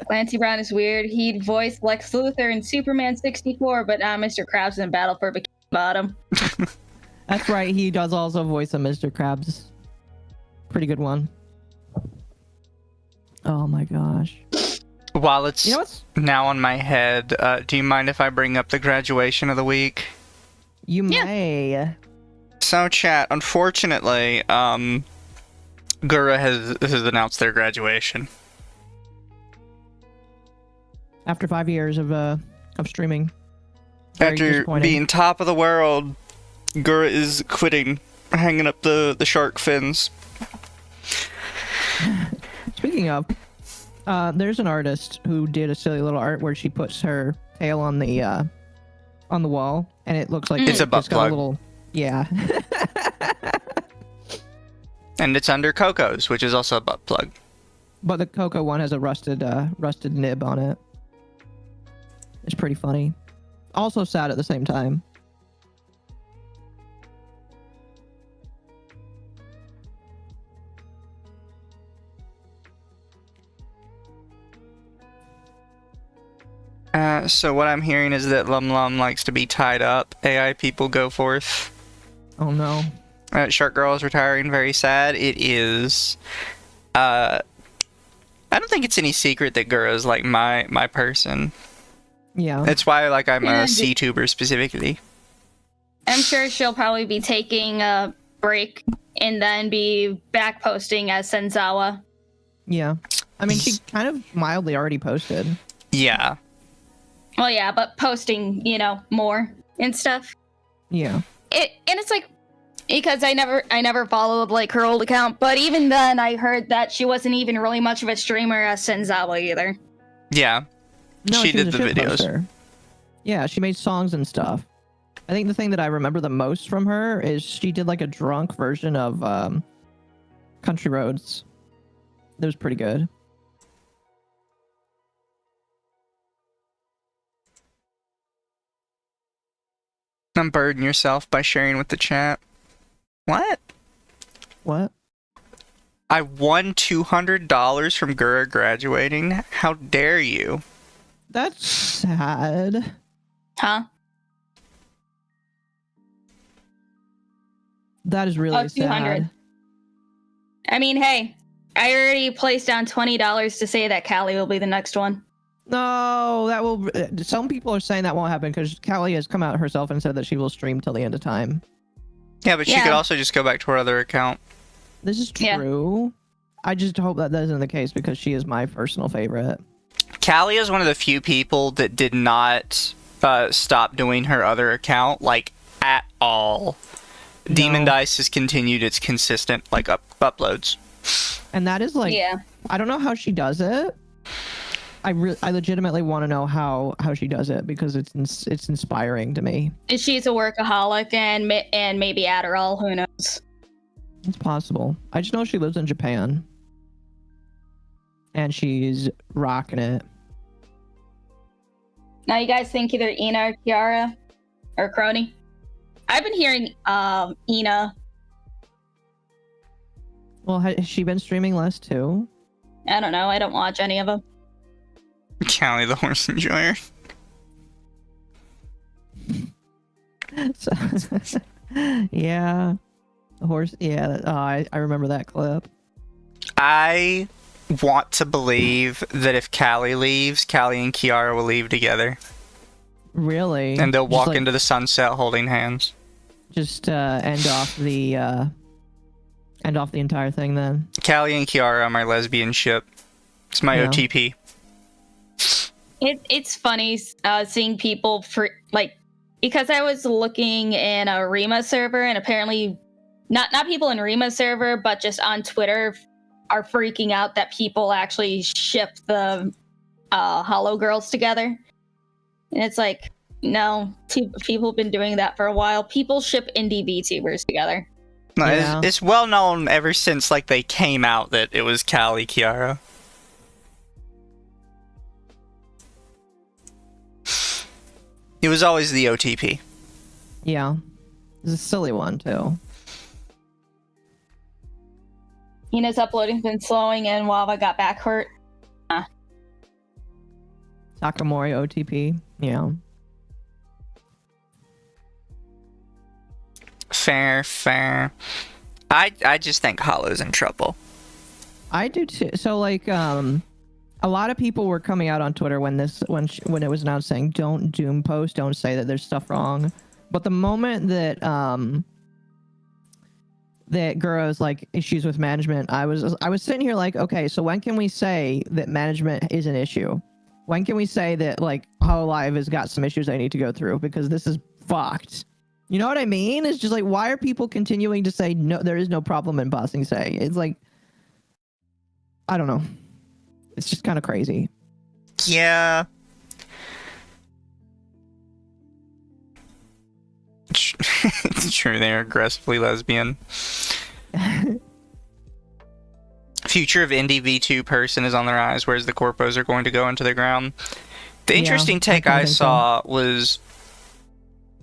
Clancy Brown is weird. He'd voice Lex Luthor in Superman 64, but not Mr. Krabs in Battle for Bikini Bottom. That's right. He does also voice a Mr. Krabs. Pretty good one. Oh my gosh. While it's You know what's... now on my head, do you mind if I bring up the graduation of the week? You Yeah. may. So, chat, unfortunately, Gura has announced their graduation. After 5 years of streaming. Very After disappointing. being top of the world, Gura is quitting, hanging up the shark fins. Speaking of, there's an artist who did a silly little art where she puts her tail on the wall, and it looks like It's a butt just got plug. little, yeah. And it's under Coco's, which is also a butt plug. But the Coco one has a rusted nib on it. It's pretty funny. Also sad at the same time. So what I'm hearing is that LumLum likes to be tied up. AI people go forth. Oh no. Shark Girl is retiring. Very sad. It is. I don't think it's any secret that Gura is like my person. Yeah. That's why like I'm a And- VTuber specifically. I'm sure she'll probably be taking a break and then be back posting as Senzawa. Yeah. I mean, she kind of mildly already posted. Yeah. Well, yeah, but posting, more and stuff. Yeah. And it's like, because I never followed like her old account, but even then I heard that she wasn't even really much of a streamer as Senzawa either. Yeah. No, She was did a the shit videos. poster. Yeah, she made songs and stuff. I think the thing that I remember the most from her is she did like a drunk version of Country Roads. That was pretty good. Unburden yourself by sharing with the chat. What? What? I won $200 from Gura graduating? How dare you? That's sad. Huh? That is really Oh, 200. sad. I mean, hey, I already placed down $20 to say that Callie will be the next one. No, that will. Some people are saying that won't happen because Callie has come out herself and said that she will stream till the end of time. Yeah, but she Yeah. could also just go back to her other account. This is Yeah. true. I just hope that isn't the case because she is my personal favorite. Callie is one of the few people that did not stop doing her other account, like, at all. No. Demon Dice has continued its consistent, like, uploads. And that is like, Yeah. I don't know how she does it. I legitimately want to know how she does it because it's inspiring to me. And she's a workaholic and maybe Adderall, who knows? It's possible. I just know she lives in Japan. And she's rocking it. Now, you guys think either Ina or Kiara or Crony? I've been hearing Ina. Well, has she been streaming less too? I don't know. I don't watch any of them. Callie the horse enjoyer. So, yeah. The horse. Yeah. I remember that clip. I want to believe that if Callie leaves, Callie and Kiara will leave together. Really? And they'll Just, walk like, into the sunset holding hands. Just end off the entire thing then. Callie and Kiara are my lesbian ship. It's my Yeah. OTP. It's funny seeing people because I was looking in a Rima server and apparently not people in Rima server but just on Twitter are freaking out that people actually ship the Hollow Girls together, and it's like, no, people have been doing that for a while. People ship indie VTubers together. No, Yeah. it's well known ever since like they came out that it was Callie Kiara. It was always the OTP. Yeah. It's a silly one too. Ina's uploading's been slowing and Wava got back hurt. Sakamori OTP. Yeah. Fair. I just think Hollow's in trouble. I do too. So like a lot of people were coming out on Twitter when it was announced saying don't doom post, don't say that there's stuff wrong. But the moment that that Gura's like issues with management, I was sitting here like, okay, so when can we say that management is an issue? When can we say that like Hololive has got some issues I need to go through because this is fucked? You know what I mean? It's just like, why are people continuing to say no? There is no problem in bossing say. It's like, I don't know. It's just kind of crazy. Yeah. It's true, they're aggressively lesbian. future of indie V2 person is on the rise, whereas the corpos are going to go into the ground. The interesting take I saw was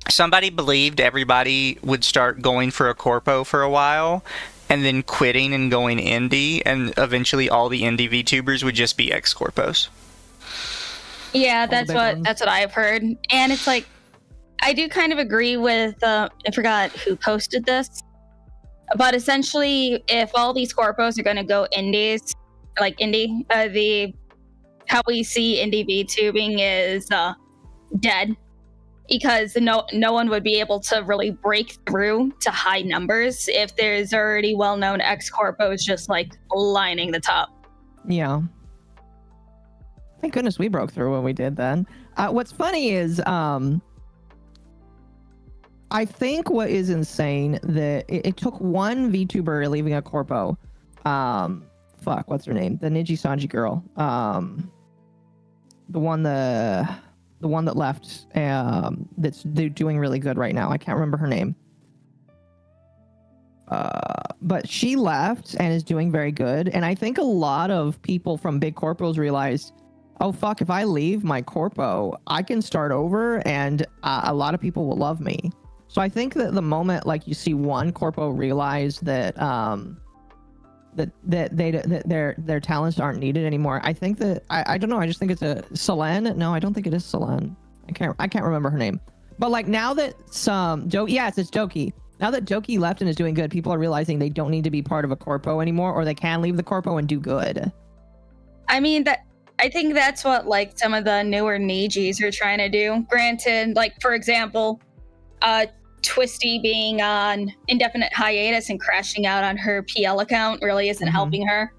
somebody believed everybody would start going for a corpo for a while and then quitting and going indie, and eventually all the indie VTubers would just be ex-corpos. Yeah, that's what I've heard. And it's like, I do kind of agree with, I forgot who posted this, but essentially, if all these corpos are going to go indies, like indie, how we see indie VTubing is dead, because no one would be able to really break through to high numbers if there's already well-known ex-corpos just like lining the top. Yeah. Thank goodness we broke through when we did then. What's funny is, I think what is insane that it took one VTuber leaving a corpo. Fuck, what's her name? The Nijisanji girl. The one that left. That's doing really good right now. I can't remember her name. But she left and is doing very good. And I think a lot of people from big corpos realized, oh fuck, if I leave my corpo, I can start over, and a lot of people will love me. So I think that the moment like you see one corpo realize that their talents aren't needed anymore, I think that I don't know. I just think it's a Selene. No, I don't think it is Selene. I can't remember her name. But like now that it's Joki. Now that Joki left and is doing good, people are realizing they don't need to be part of a corpo anymore, or they can leave the corpo and do good. I mean, I think that's what like some of the newer Nijis are trying to do. Granted, like for example, Twisty being on indefinite hiatus and crashing out on her PL account really isn't helping her.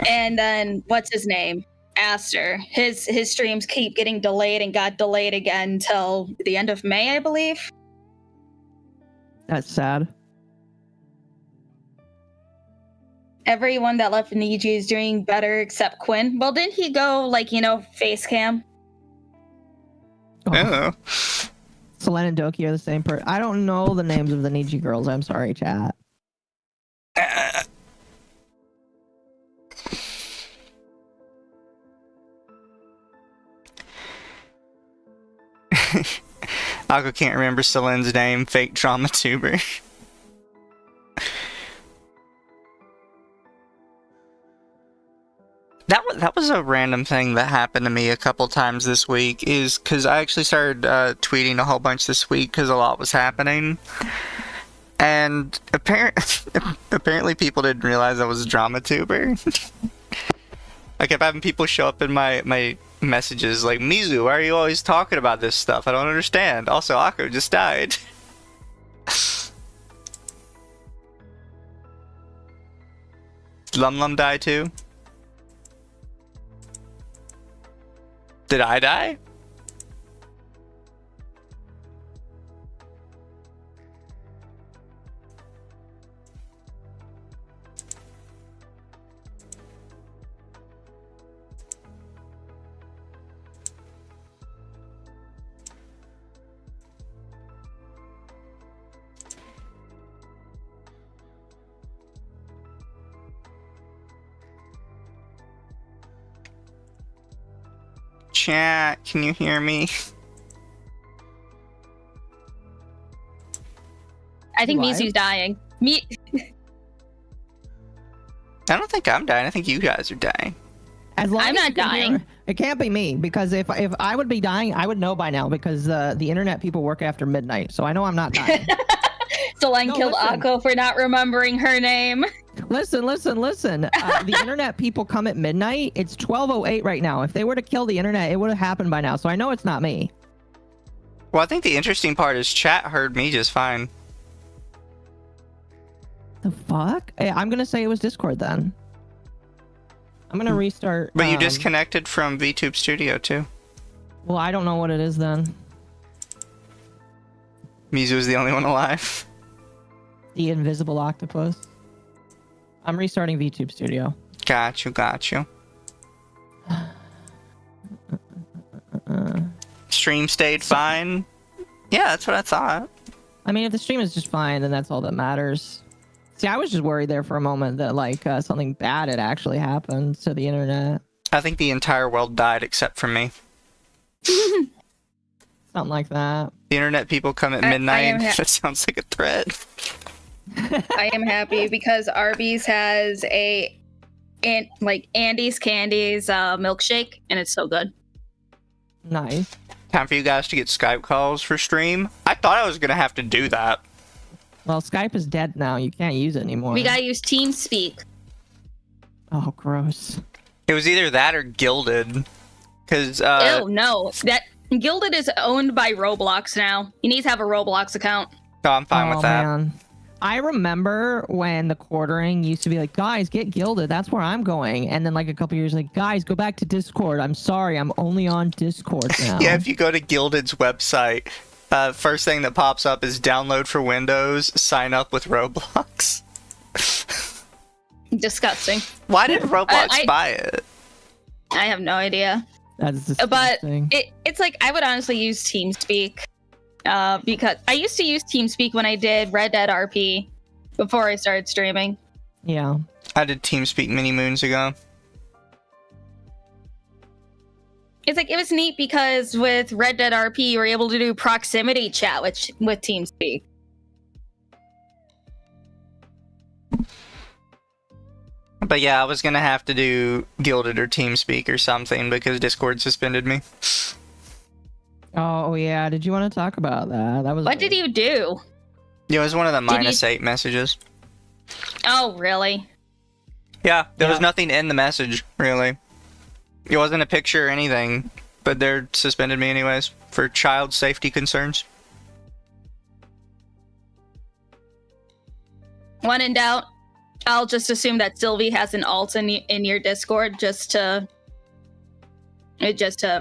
And then what's his name? Aster. His streams keep getting delayed and got delayed again till the end of May, I believe. That's sad. Everyone that left Niji is doing better except Quinn. Well, didn't he go like, face cam? Oh. Selene and Doki are the same person. I don't know the names of the Niji girls. I'm sorry, chat. Occo can't remember Selene's name. Fake drama tuber. That was a random thing that happened to me a couple times this week, is because I actually started tweeting a whole bunch this week because a lot was happening. And apparently people didn't realize I was a drama tuber. I kept having people show up in my messages like, Mizu, why are you always talking about this stuff? I don't understand. Also, Occo just died. Did LumLum die too? Did I die? Chat, can you hear me? I think Mizu's dying. I don't think I'm dying. I think you guys are dying. As long I'm as not you can dying. hear- it can't be me, because if I would be dying, I would know by now, because the internet people work after midnight, so I know I'm not dying. Selene No, killed listen. Occo for not remembering her name. Listen. The internet people come at midnight. It's 12:08 right now. If they were to kill the internet, it would have happened by now. So I know it's not me. Well, I think the interesting part is chat heard me just fine. The fuck? I'm gonna say it was Discord then. I'm gonna restart. But you disconnected from VTube Studio too. Well, I don't know what it is then. Mizu is the only one alive. The invisible octopus. I'm restarting VTube Studio. Got you. Stream stayed fine. Yeah, that's what I thought. I mean, if the stream is just fine, then that's all that matters. See, I was just worried there for a moment that like something bad had actually happened to the internet. I think the entire world died except for me. Something like that. The internet people come at midnight. That sounds like a threat. I am happy because Arby's has Andy's Candy's milkshake, and it's so good. Nice. Time for you guys to get Skype calls for stream. I thought I was gonna have to do that. Well, Skype is dead now. You can't use it anymore. We gotta use TeamSpeak. Oh, gross. It was either that or Gilded. Because, Ew, no. That Gilded is owned by Roblox now. You need to have a Roblox account. No, I'm fine with that. Man. I remember when the quartering used to be like, guys, get Gilded. That's where I'm going. And then like a couple years like, guys, go back to Discord. I'm sorry. I'm only on Discord now. Yeah, if you go to Gilded's website, first thing that pops up is download for Windows, sign up with Roblox. Disgusting. Why did Roblox buy it? I have no idea. That's But disgusting. it's like, I would honestly use TeamSpeak. Because I used to use TeamSpeak when I did Red Dead RP before I started streaming. Yeah. I did TeamSpeak many moons ago. It's like, it was neat because with Red Dead RP, you were able to do proximity chat with TeamSpeak. But yeah, I was gonna have to do Gilded or TeamSpeak or something because Discord suspended me. Oh, yeah. Did you want to talk about that? That was. What did you do? It was one of the Did you- -8 messages. Oh, really? Yeah, there was Yeah. nothing in the message, really. It wasn't a picture or anything, but they're suspended me anyways for child safety concerns. When in doubt, I'll just assume that Sylvie has an alt in your Discord just to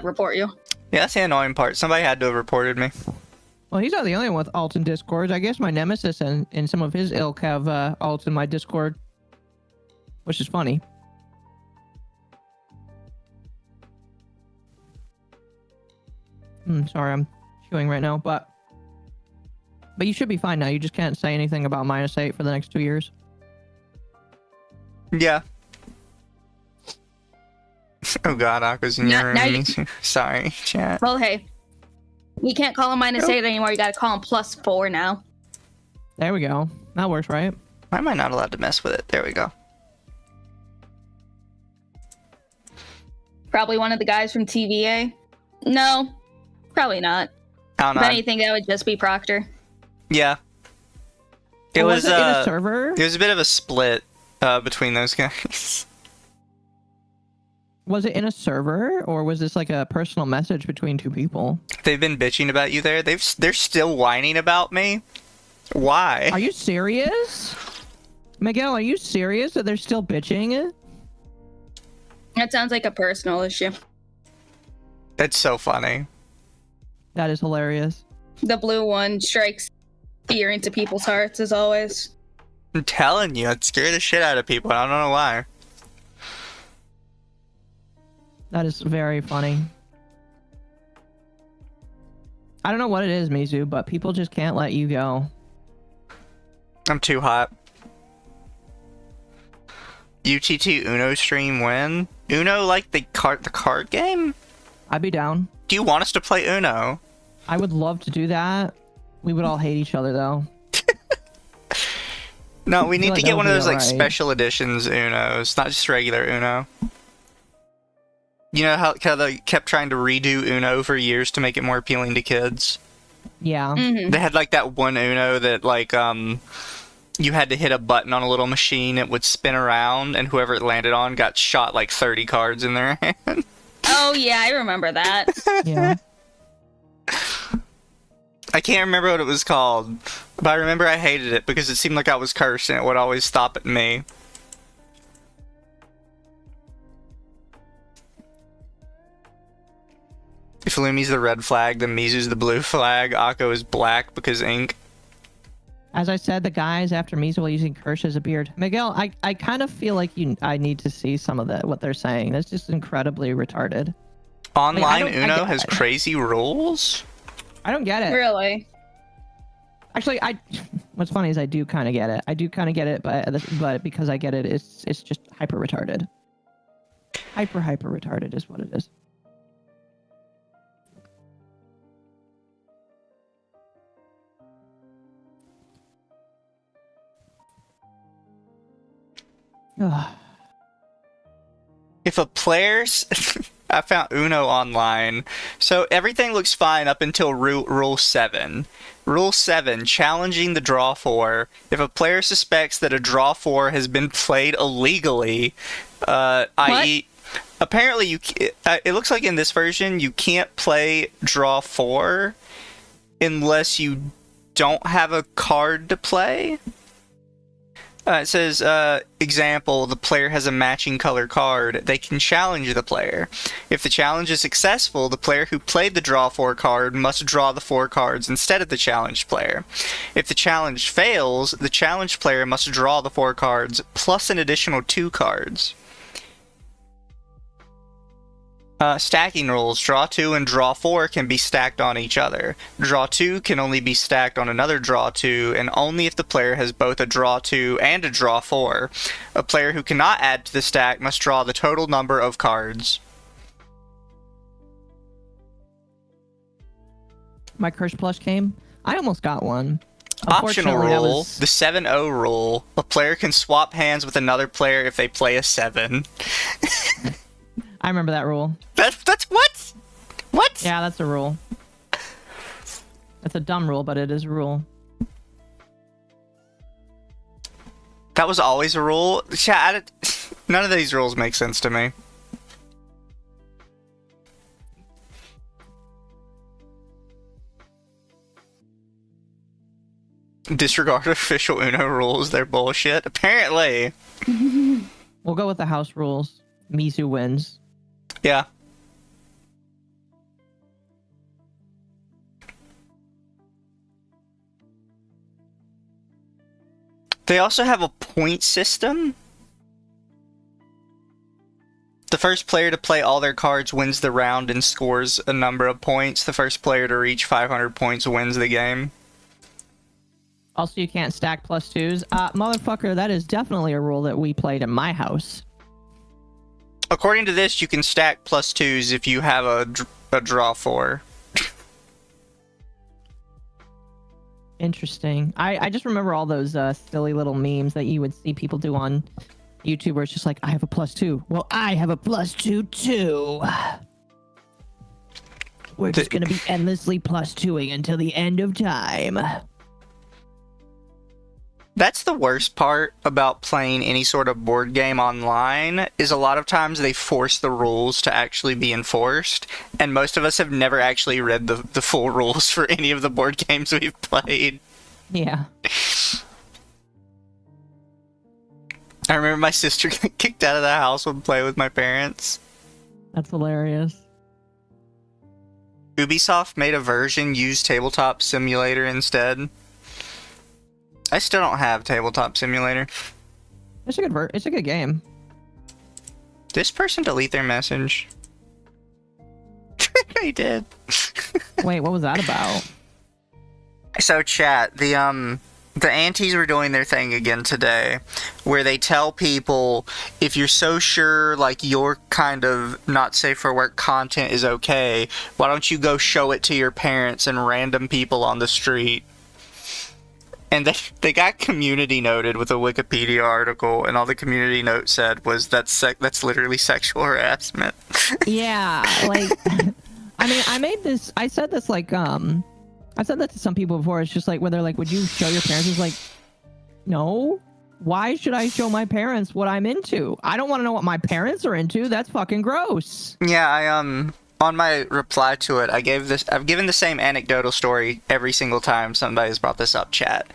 report you. Yeah, that's the annoying part. Somebody had to have reported me. Well, he's not the only one with alts in Discord. I guess my nemesis and some of his ilk have alts in my Discord, which is funny. Sorry, I'm chewing right now, but you should be fine now. You just can't say anything about -8 for the next 2 years. Yeah. Oh god, Aqua's in your Now room. Sorry, chat. Well, hey, you can't call him -8 anymore. You gotta call him +4 now. There we go. That works, right? Why am I not allowed to mess with it? There we go. Probably one of the guys from TVA. No, probably not. I don't know. If anything, that would just be Proctor. Yeah. It Or was it in a server? It was a bit of a split between those guys. Was it in a server, or was this like a personal message between two people? They've been bitching about you there. They're still whining about me. Why? Are you serious? Miguel, are you serious that they're still bitching? That sounds like a personal issue. That's so funny. That is hilarious. The blue one strikes fear into people's hearts, as always. I'm telling you, it scared the shit out of people. I don't know why. That is very funny. I don't know what it is, Mizu, but people just can't let you go. I'm too hot. UTT Uno stream when? Uno, like the card game? I'd be down. Do you want us to play Uno? I would love to do that. We would all hate each other, though. No, we need like to that get would one of be those like alright. special editions Unos, not just regular Uno. You know how they kept trying to redo Uno for years to make it more appealing to kids? Yeah. Mm-hmm. They had like that one Uno that like you had to hit a button on a little machine, it would spin around, and whoever it landed on got shot like 30 cards in their hand. Oh yeah, I remember that. Yeah. I can't remember what it was called, but I remember I hated it because it seemed like I was cursed and it would always stop at me. If Lumi's the red flag, then Mizu's the blue flag. Occo is black because ink. As I said, the guys after Mizu while using Kirsch as a beard. Miguel, I kind of feel like I need to see some of what they're saying. That's just incredibly retarded. Online don't- I Uno get- has crazy rules? I don't get it. Really? Actually, what's funny is I do kind of get it. I do kind of get it, but because I get it, it's just hyper retarded. Hyper retarded is what it is. Ugh. If a player's... I found Uno online. So everything looks fine up until Rule 7. Rule 7, challenging the draw 4. If a player suspects that a draw 4 has been played illegally, i.e. Apparently, it looks like in this version, you can't play draw 4 unless you don't have a card to play. It says, example, the player has a matching color card. They can challenge the player. If the challenge is successful, the player who played the draw 4 card must draw the 4 cards instead of the challenged player. If the challenge fails, the challenged player must draw the 4 cards plus an additional 2 cards. Stacking rules. Draw 2 and draw 4 can be stacked on each other. Draw 2 can only be stacked on another draw 2, and only if the player has both a draw 2 and a draw 4. A player who cannot add to the stack must draw the total number of cards. My Curse Plush came. I almost got one. Optional Unfortunately, rule, was... the 7-0 rule. A player can swap hands with another player if they play a 7. I remember that rule. That's what? What? Yeah, that's a rule. That's a dumb rule, but it is a rule. That was always a rule? Chat, none of these rules make sense to me. Disregard official Uno rules, they're bullshit. Apparently. We'll go with the house rules. Mizu wins. Yeah. They also have a point system. The first player to play all their cards wins the round and scores a number of points. The first player to reach 500 points wins the game. Also, you can't stack +2s. Motherfucker, that is definitely a rule that we played in my house. According to this, you can stack +2s if you have a draw 4. Interesting. I just remember all those silly little memes that you would see people do on YouTube where it's just like, I have a +2. Well, I have a +2 too. We're just going to be endlessly +2ing until the end of time. That's the worst part about playing any sort of board game online, is a lot of times they force the rules to actually be enforced, and most of us have never actually read the full rules for any of the board games we've played. Yeah. I remember my sister got kicked out of the house when play with my parents. That's hilarious. Ubisoft made a version use Tabletop Simulator instead. I still don't have Tabletop Simulator. It's a good game. This person delete their message. They did. Wait, what was that about? So chat, the aunties were doing their thing again today, where they tell people, if you're so sure like your kind of not safe for work content is okay, why don't you go show it to your parents and random people on the street? And they got community noted with a Wikipedia article, and all the community note said was that's literally sexual harassment. Yeah, like, I mean, I said this like, I said that to some people before. It's just like, when they're like, would you show your parents? It's like, no. Why should I show my parents what I'm into? I don't want to know what my parents are into. That's fucking gross. Yeah, on my reply to it, I've given the same anecdotal story every single time somebody's brought this up, chat.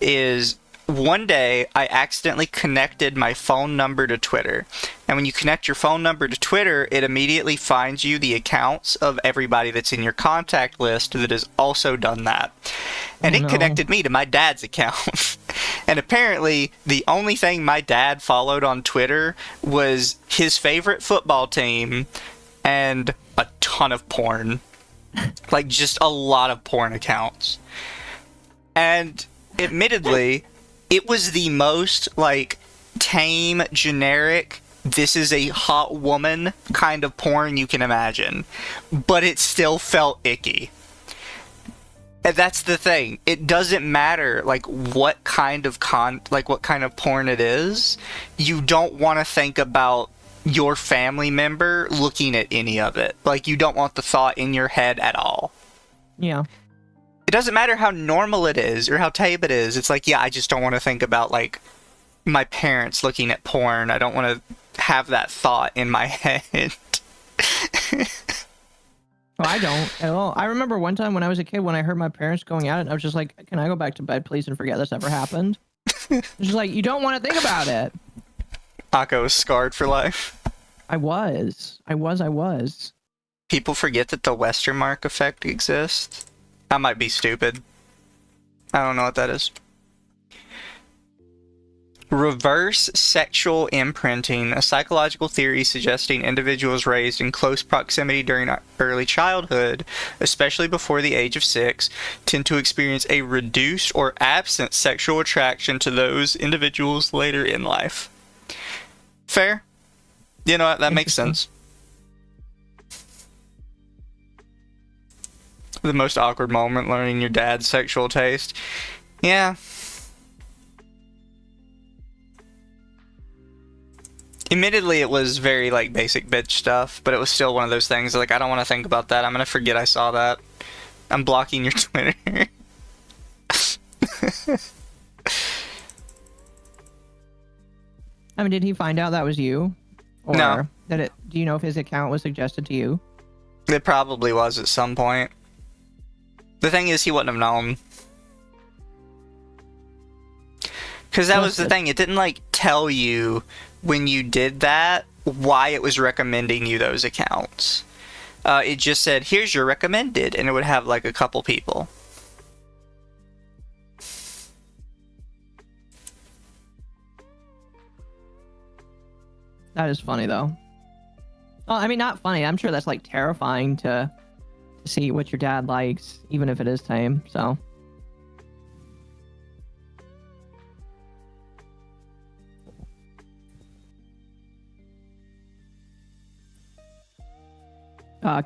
Is one day I accidentally connected my phone number to Twitter. And when you connect your phone number to Twitter, it immediately finds you the accounts of everybody that's in your contact list that has also done that. And it connected me to my dad's account. And apparently, the only thing my dad followed on Twitter was his favorite football team and a ton of porn. Like, just a lot of porn accounts. And admittedly, it was the most, like, tame, generic, this is a hot woman kind of porn you can imagine. But it still felt icky. And that's the thing. It doesn't matter, like, what kind of what kind of porn it is. You don't want to think about your family member looking at any of it. Like, you don't want the thought in your head at all. Yeah. It doesn't matter how normal it is or how tame it is. It's like, yeah, I just don't want to think about, like, my parents looking at porn. I don't want to have that thought in my head. Oh, I don't at all. I remember one time when I was a kid, when I heard my parents going at it, I was just like, can I go back to bed, please, and forget this ever happened? It's just like, you don't want to think about it. Occo is scarred for life. I was. People forget that the Western mark effect exists. I might be stupid. I don't know what that is. Reverse sexual imprinting, a psychological theory suggesting individuals raised in close proximity during early childhood, especially before the age of 6, tend to experience a reduced or absent sexual attraction to those individuals later in life. Fair. You know what? That makes sense. The most awkward moment, learning your dad's sexual taste. Yeah. Admittedly, it was very, like, basic bitch stuff, but it was still one of those things, like, I don't want to think about that. I'm gonna forget I saw that. I'm blocking your Twitter. I mean, did he find out that was you? Or No. Do you know if his account was suggested to you? It probably was at some point. The thing is, he wouldn't have known. Because that was the thing, it didn't, like, tell you when you did that why it was recommending you those accounts. It just said, here's your recommended, and it would have, like, a couple people. That is funny, though. Well, I mean, not funny. I'm sure that's, like, terrifying to see what your dad likes, even if it is tame, so...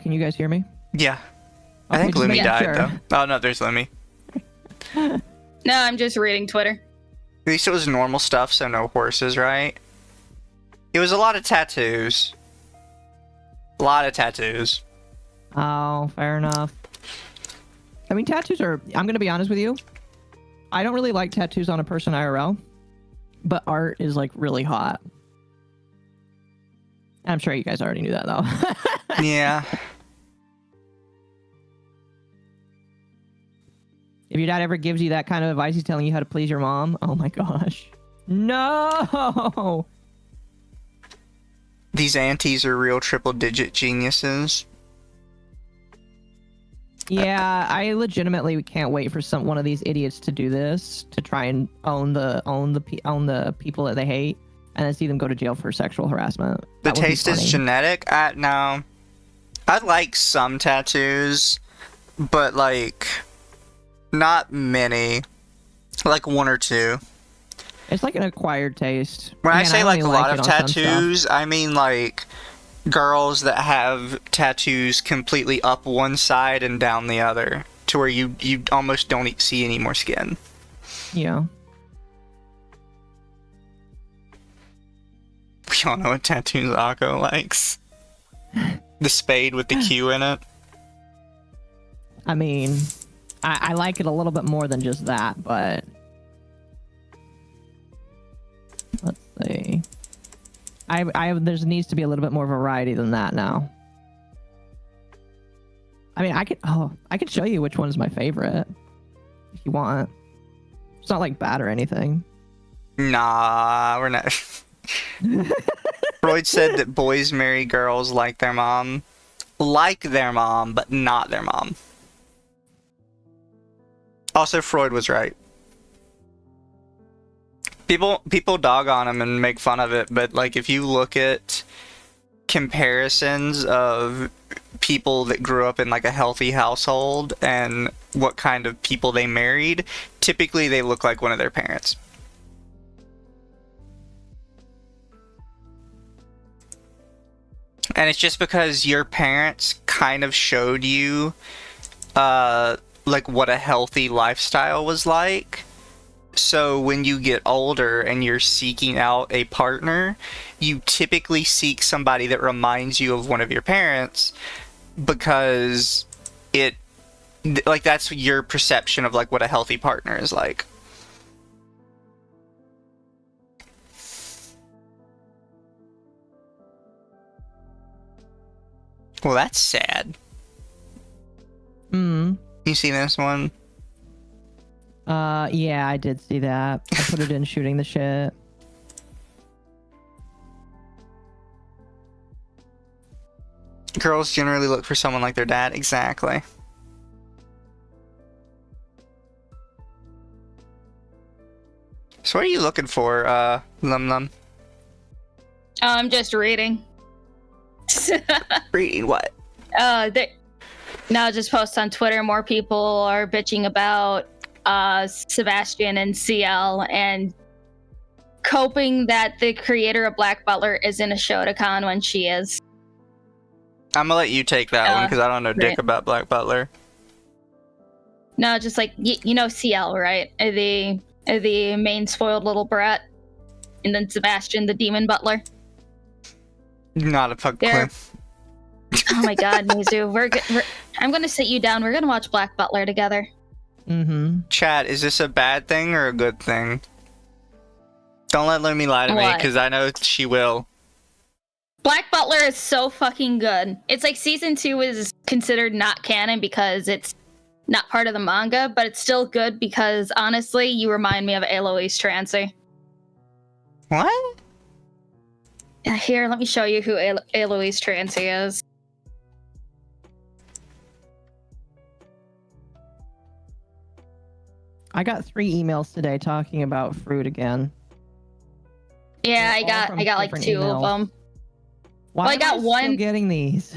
can you guys hear me? Yeah. I Okay, think just Lumi making died, sure. though. Oh, no, there's Lumi. No, I'm just reading Twitter. At least it was normal stuff, so no horses, right? It was a lot of tattoos. A lot of tattoos. Oh, fair enough. I mean, tattoos are... I'm going to be honest with you. I don't really like tattoos on a person IRL, but art is, like, really hot. I'm sure you guys already knew that, though. Yeah. If your dad ever gives you that kind of advice, he's telling you how to please your mom. Oh my gosh. No! These aunties are real triple-digit geniuses. Yeah, I legitimately can't wait for one of these idiots to do this, to try and own the people that they hate, and then see them go to jail for sexual harassment. The That would be taste is funny. genetic? No. I like some tattoos, but, like, not many. Like, one or two. It's like an acquired taste. When I Again, say, like, only a lot it of on some stuff. tattoos, I mean, like, girls that have tattoos completely up one side and down the other, to where you almost don't see any more skin. Yeah. We all know what tattoos Occo likes. The spade with the Q in it. I mean, I like it a little bit more than just that, but... Let's see. There needs to be a little bit more variety than that now. I mean, I could show you which one is my favorite, if you want. It's not, like, bad or anything. Nah, we're not. Freud said that boys marry girls like their mom. Like their mom, but not their mom. Also, Freud was right. People dog on him and make fun of it, but, like, if you look at comparisons of people that grew up in like a healthy household and what kind of people they married, typically they look like one of their parents. And it's just because your parents kind of showed you like what a healthy lifestyle was like. So when you get older and you're seeking out a partner, you typically seek somebody that reminds you of one of your parents, because it, like, that's your perception of like what a healthy partner is like. Well, that's sad. Hmm. You see this one? Yeah, I did see that. I put it in shooting the shit. Girls generally look for someone like their dad. Exactly. So what are you looking for, LumLum? I'm just reading. Reading what? Now just posts on Twitter. More people are bitching about Sebastian and CL and coping that the creator of Black Butler isn't a Shotokan when she is. I'm gonna let you take that one because I don't know dick right. about Black Butler. No, just like you know CL, right? The main spoiled little brat, and then Sebastian, the demon butler. Not a fuck clue. Oh my god, Mizu, I'm gonna sit you down. We're gonna watch Black Butler together. Mm-hmm. Chat, is this a bad thing or a good thing? Don't let Lumi lie to me, because I know she will. Black Butler is so fucking good. It's like season 2 is considered not canon because it's not part of the manga, but it's still good because, honestly, you remind me of Eloise Trancy. What? Here, let me show you who Eloise Trancy is. I got 3 emails today talking about fruit again. Yeah, I got like 2 of them. Why well, I got one. Still getting these.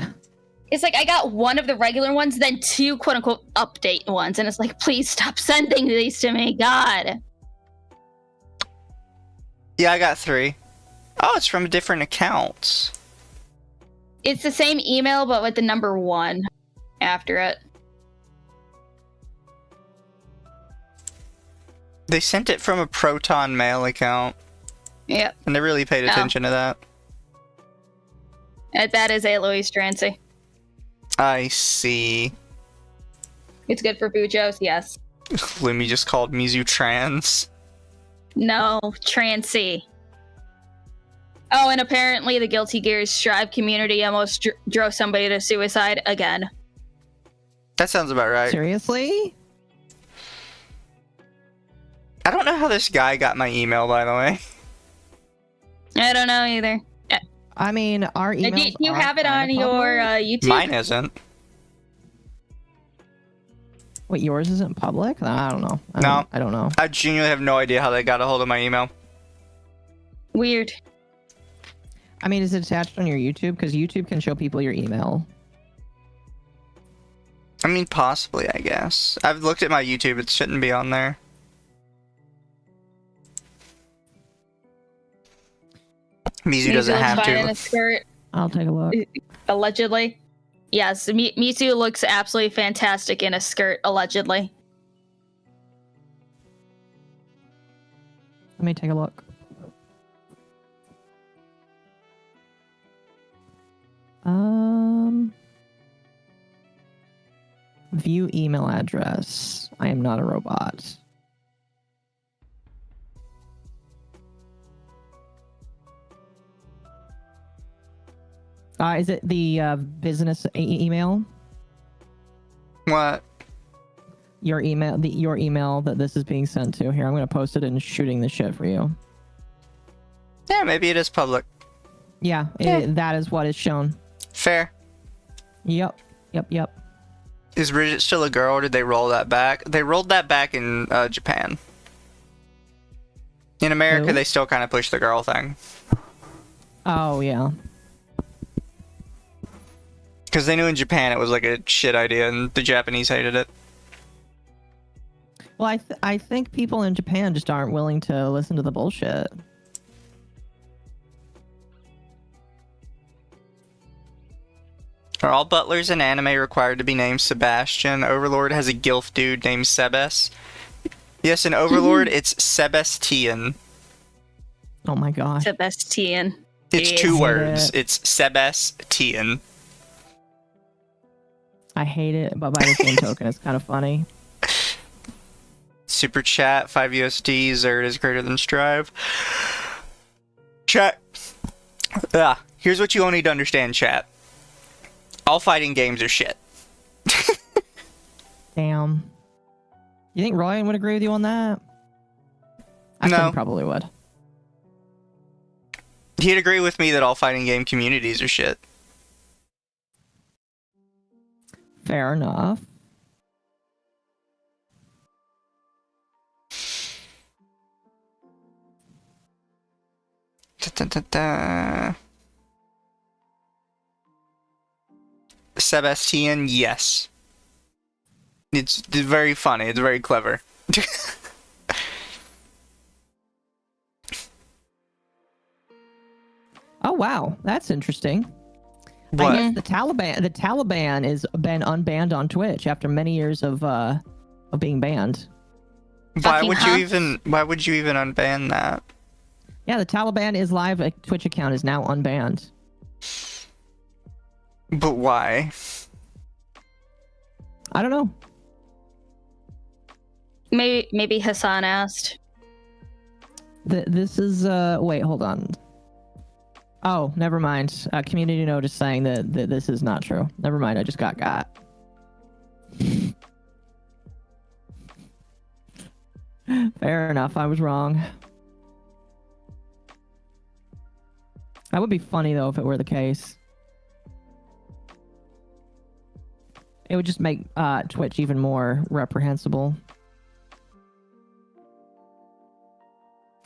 It's like I got one of the regular ones, then 2 quote unquote update ones, and it's like, please stop sending these to me, God. Yeah, I got 3. Oh, it's from different accounts. It's the same email, but with the number 1 after it. They sent it from a ProtonMail account. Yep. And they really paid attention to that. That is Eloise Trancy. I see. It's good for Bujos, yes. Lumi just called Mizu trans. No, Trancy. Oh, and apparently the Guilty Gear Strive community almost drove somebody to suicide again. That sounds about right. Seriously? I don't know how this guy got my email, by the way. I don't know either. I mean, our emails Do you have it on your YouTube? Mine isn't. Wait, yours isn't public? I don't know. I don't know. I genuinely have no idea how they got a hold of my email. Weird. I mean, is it attached on your YouTube? Because YouTube can show people your email. I mean, possibly, I guess. I've looked at my YouTube. It shouldn't be on there. Mizu doesn't have to. In a skirt, I'll take a look. allegedly. Yes, Mizu looks absolutely fantastic in a skirt, allegedly. Let me take a look. View email address. I am not a robot. Is it the business email? What? Your email, your email that this is being sent to. Here, I'm gonna post it in shooting the shit for you. Yeah, maybe it is public. Yeah, that is what is shown. Fair. Yep. Is Bridget still a girl, or did they roll that back? They rolled that back in Japan. In America, Who? they still kind of push the girl thing. Oh, yeah. Because they knew in Japan it was like a shit idea, and the Japanese hated it. Well, I think people in Japan just aren't willing to listen to the bullshit. Are all butlers in anime required to be named Sebastian? Overlord has a gilf dude named Sebes. Yes, in Overlord, it's Sebastian. Oh my gosh. Sebastian. It's Yes. two words. It's Sebastian. I hate it, but by the same token, it's kind of funny. Super chat, 5 USD, Zerd is greater than Strive. Chat. Here's what you all need to understand, chat. All fighting games are shit. Damn. You think Ryan would agree with you on that? I No. think he probably would. He'd agree with me that all fighting game communities are shit. Fair enough. Da-da-da-da. Sebastian, yes. It's very funny. It's very clever. Oh wow, that's interesting. What? I guess the Taliban has been unbanned on Twitch after many years of being banned. Why would you even unban that? Yeah, the Taliban is live. A Twitch account is now unbanned. But why? I don't know. Maybe Hasan asked. This is wait, hold on. Oh, never mind. Community notice saying that this is not true. Never mind. I just got. Fair enough. I was wrong. That would be funny though if it were the case. It would just make Twitch even more reprehensible.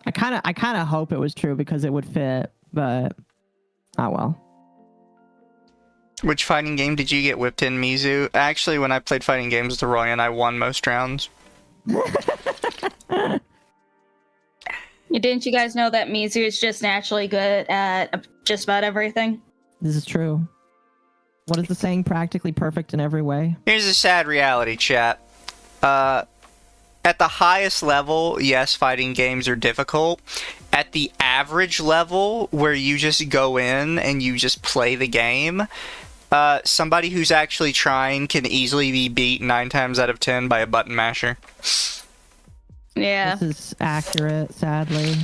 I kind of hope it was true because it would fit, but oh well. Which fighting game did you get whipped in, Mizu? Actually, when I played fighting games with Royan, I won most rounds. Didn't you guys know that Mizu is just naturally good at just about everything? This is true. What is the saying? Practically perfect in every way. Here's a sad reality, chat. At the highest level, yes, fighting games are difficult. At the average level, where you just go in and you just play the game, somebody who's actually trying can easily be beat 9 times out of 10 by a button masher. Yeah. This is accurate, sadly.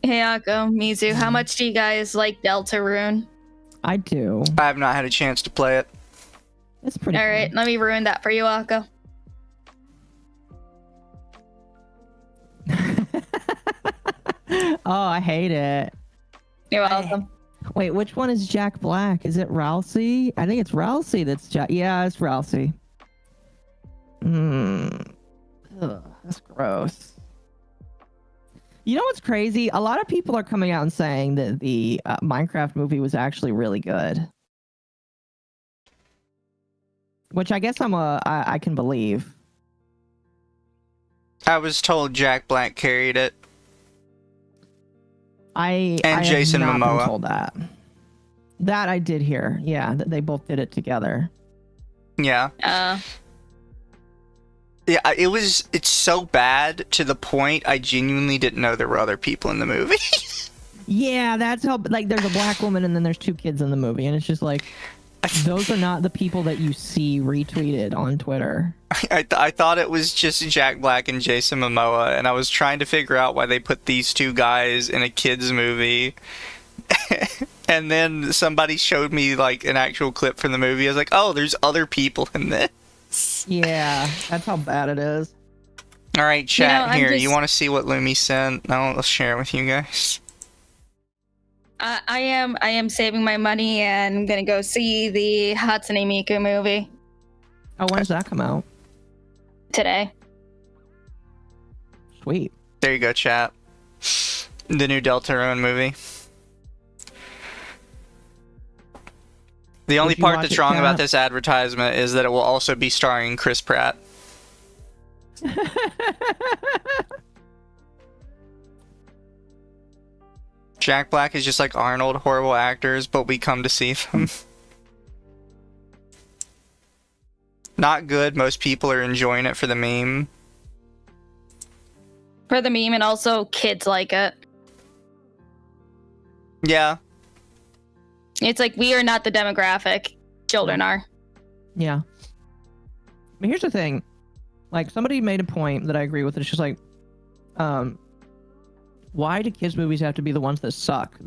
Hey, Occo, Mizu, how much do you guys like Deltarune? I do. I have not had a chance to play it. It's pretty All right, let me ruin that for you, Occo. Oh, I hate it. You're welcome. Wait, which one is Jack Black? Is it Rousey? I think it's Rousey that's Jack. Yeah, it's Rousey. Ugh, that's gross. You know what's crazy? A lot of people are coming out and saying that the Minecraft movie was actually really good. Which I guess I can believe. I was told Jack Black carried it. I Jason have not Momoa. been told that. That I did hear. Yeah, that they both did it together. Yeah. Yeah, it's so bad to the point I genuinely didn't know there were other people in the movie. Yeah, that's how, like, there's a black woman and then there's 2 kids in the movie, and it's just like, those are not the people that you see retweeted on Twitter. I thought it was just Jack Black and Jason Momoa, and I was trying to figure out why they put these 2 guys in a kids movie. And then somebody showed me like an actual clip from the movie. I was like, oh, there's other people in this. Yeah, that's how bad it is. All right, chat, You you want to see what Lumi sent? I'll share it with you guys. I am saving my money and I'm gonna go see the Hatsune Miku movie Oh, when does that come out? today. Sweet. There you go, chat. The new Deltarune movie. The only Would you part watch that's it, wrong about Kat? this advertisement is that it will also be starring Chris Pratt. Jack Black is just like Arnold, horrible actors, but we come to see them. Not good. Most people are enjoying it for the meme. For the meme, and also kids like it. Yeah. It's like we are not the demographic. Children are. Yeah. But here's the thing. Like, somebody made a point that I agree with. It's just like, why do kids' movies have to be the ones that suck?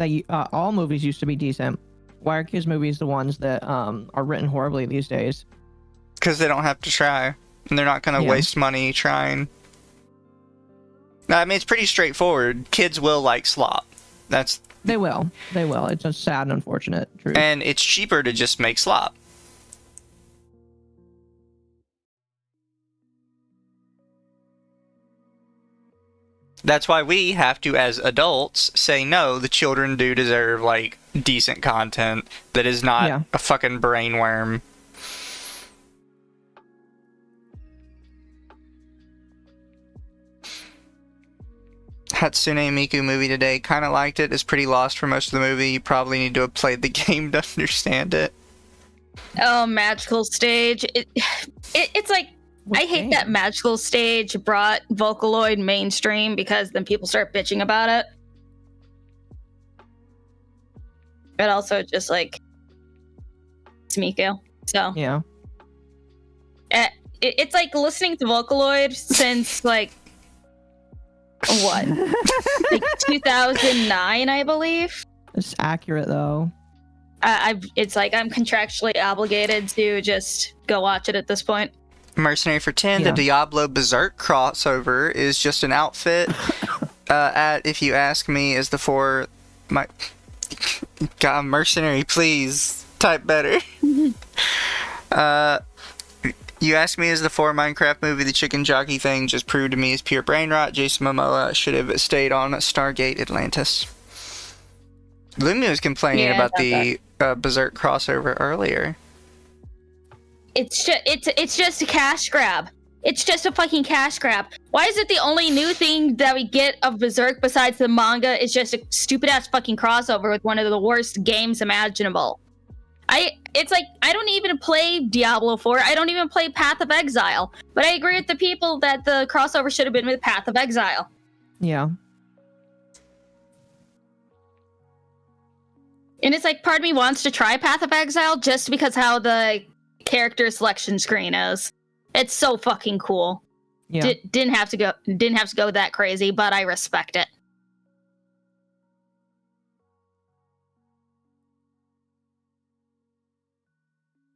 All movies used to be decent. Why are kids' movies the ones that are written horribly these days? Because they don't have to try. And they're not going to waste money trying. I mean, it's pretty straightforward. Kids will like slop. They will. They will. It's a sad and unfortunate truth. And it's cheaper to just make slop. That's why we have to, as adults, say no, the children do deserve, like, decent content that is not a fucking brainworm. Hatsune Miku movie today. Kind of liked it. It's pretty lost for most of the movie. You probably need to have played the game to understand it. Oh, magical stage. It's like, I hate that magical stage brought Vocaloid mainstream because then people start bitching about it. But also just like, it's Miku. So. Yeah. It's like listening to Vocaloid since like, what? Like 2009, I believe. It's accurate though. It's like I'm contractually obligated to just go watch it at this point. Mercenary for 10, the Diablo Berserk crossover is just an outfit. If you ask me, is the for my God, Mercenary, please type better. You asked me, is the 4 Minecraft movie the chicken jockey thing just proved to me is pure brain rot? Jason Momoa should have stayed on Stargate Atlantis. Lumi was complaining about the Berserk crossover earlier. It's just a cash grab. It's just a fucking cash grab. Why is it the only new thing that we get of Berserk besides the manga is just a stupid ass fucking crossover with one of the worst games imaginable? It's like, I don't even play Diablo 4. I don't even play Path of Exile. But I agree with the people that the crossover should have been with Path of Exile. Yeah. And it's like, part of me wants to try Path of Exile just because how the character selection screen is. It's so fucking cool. Yeah. Didn't have to go that crazy, but I respect it.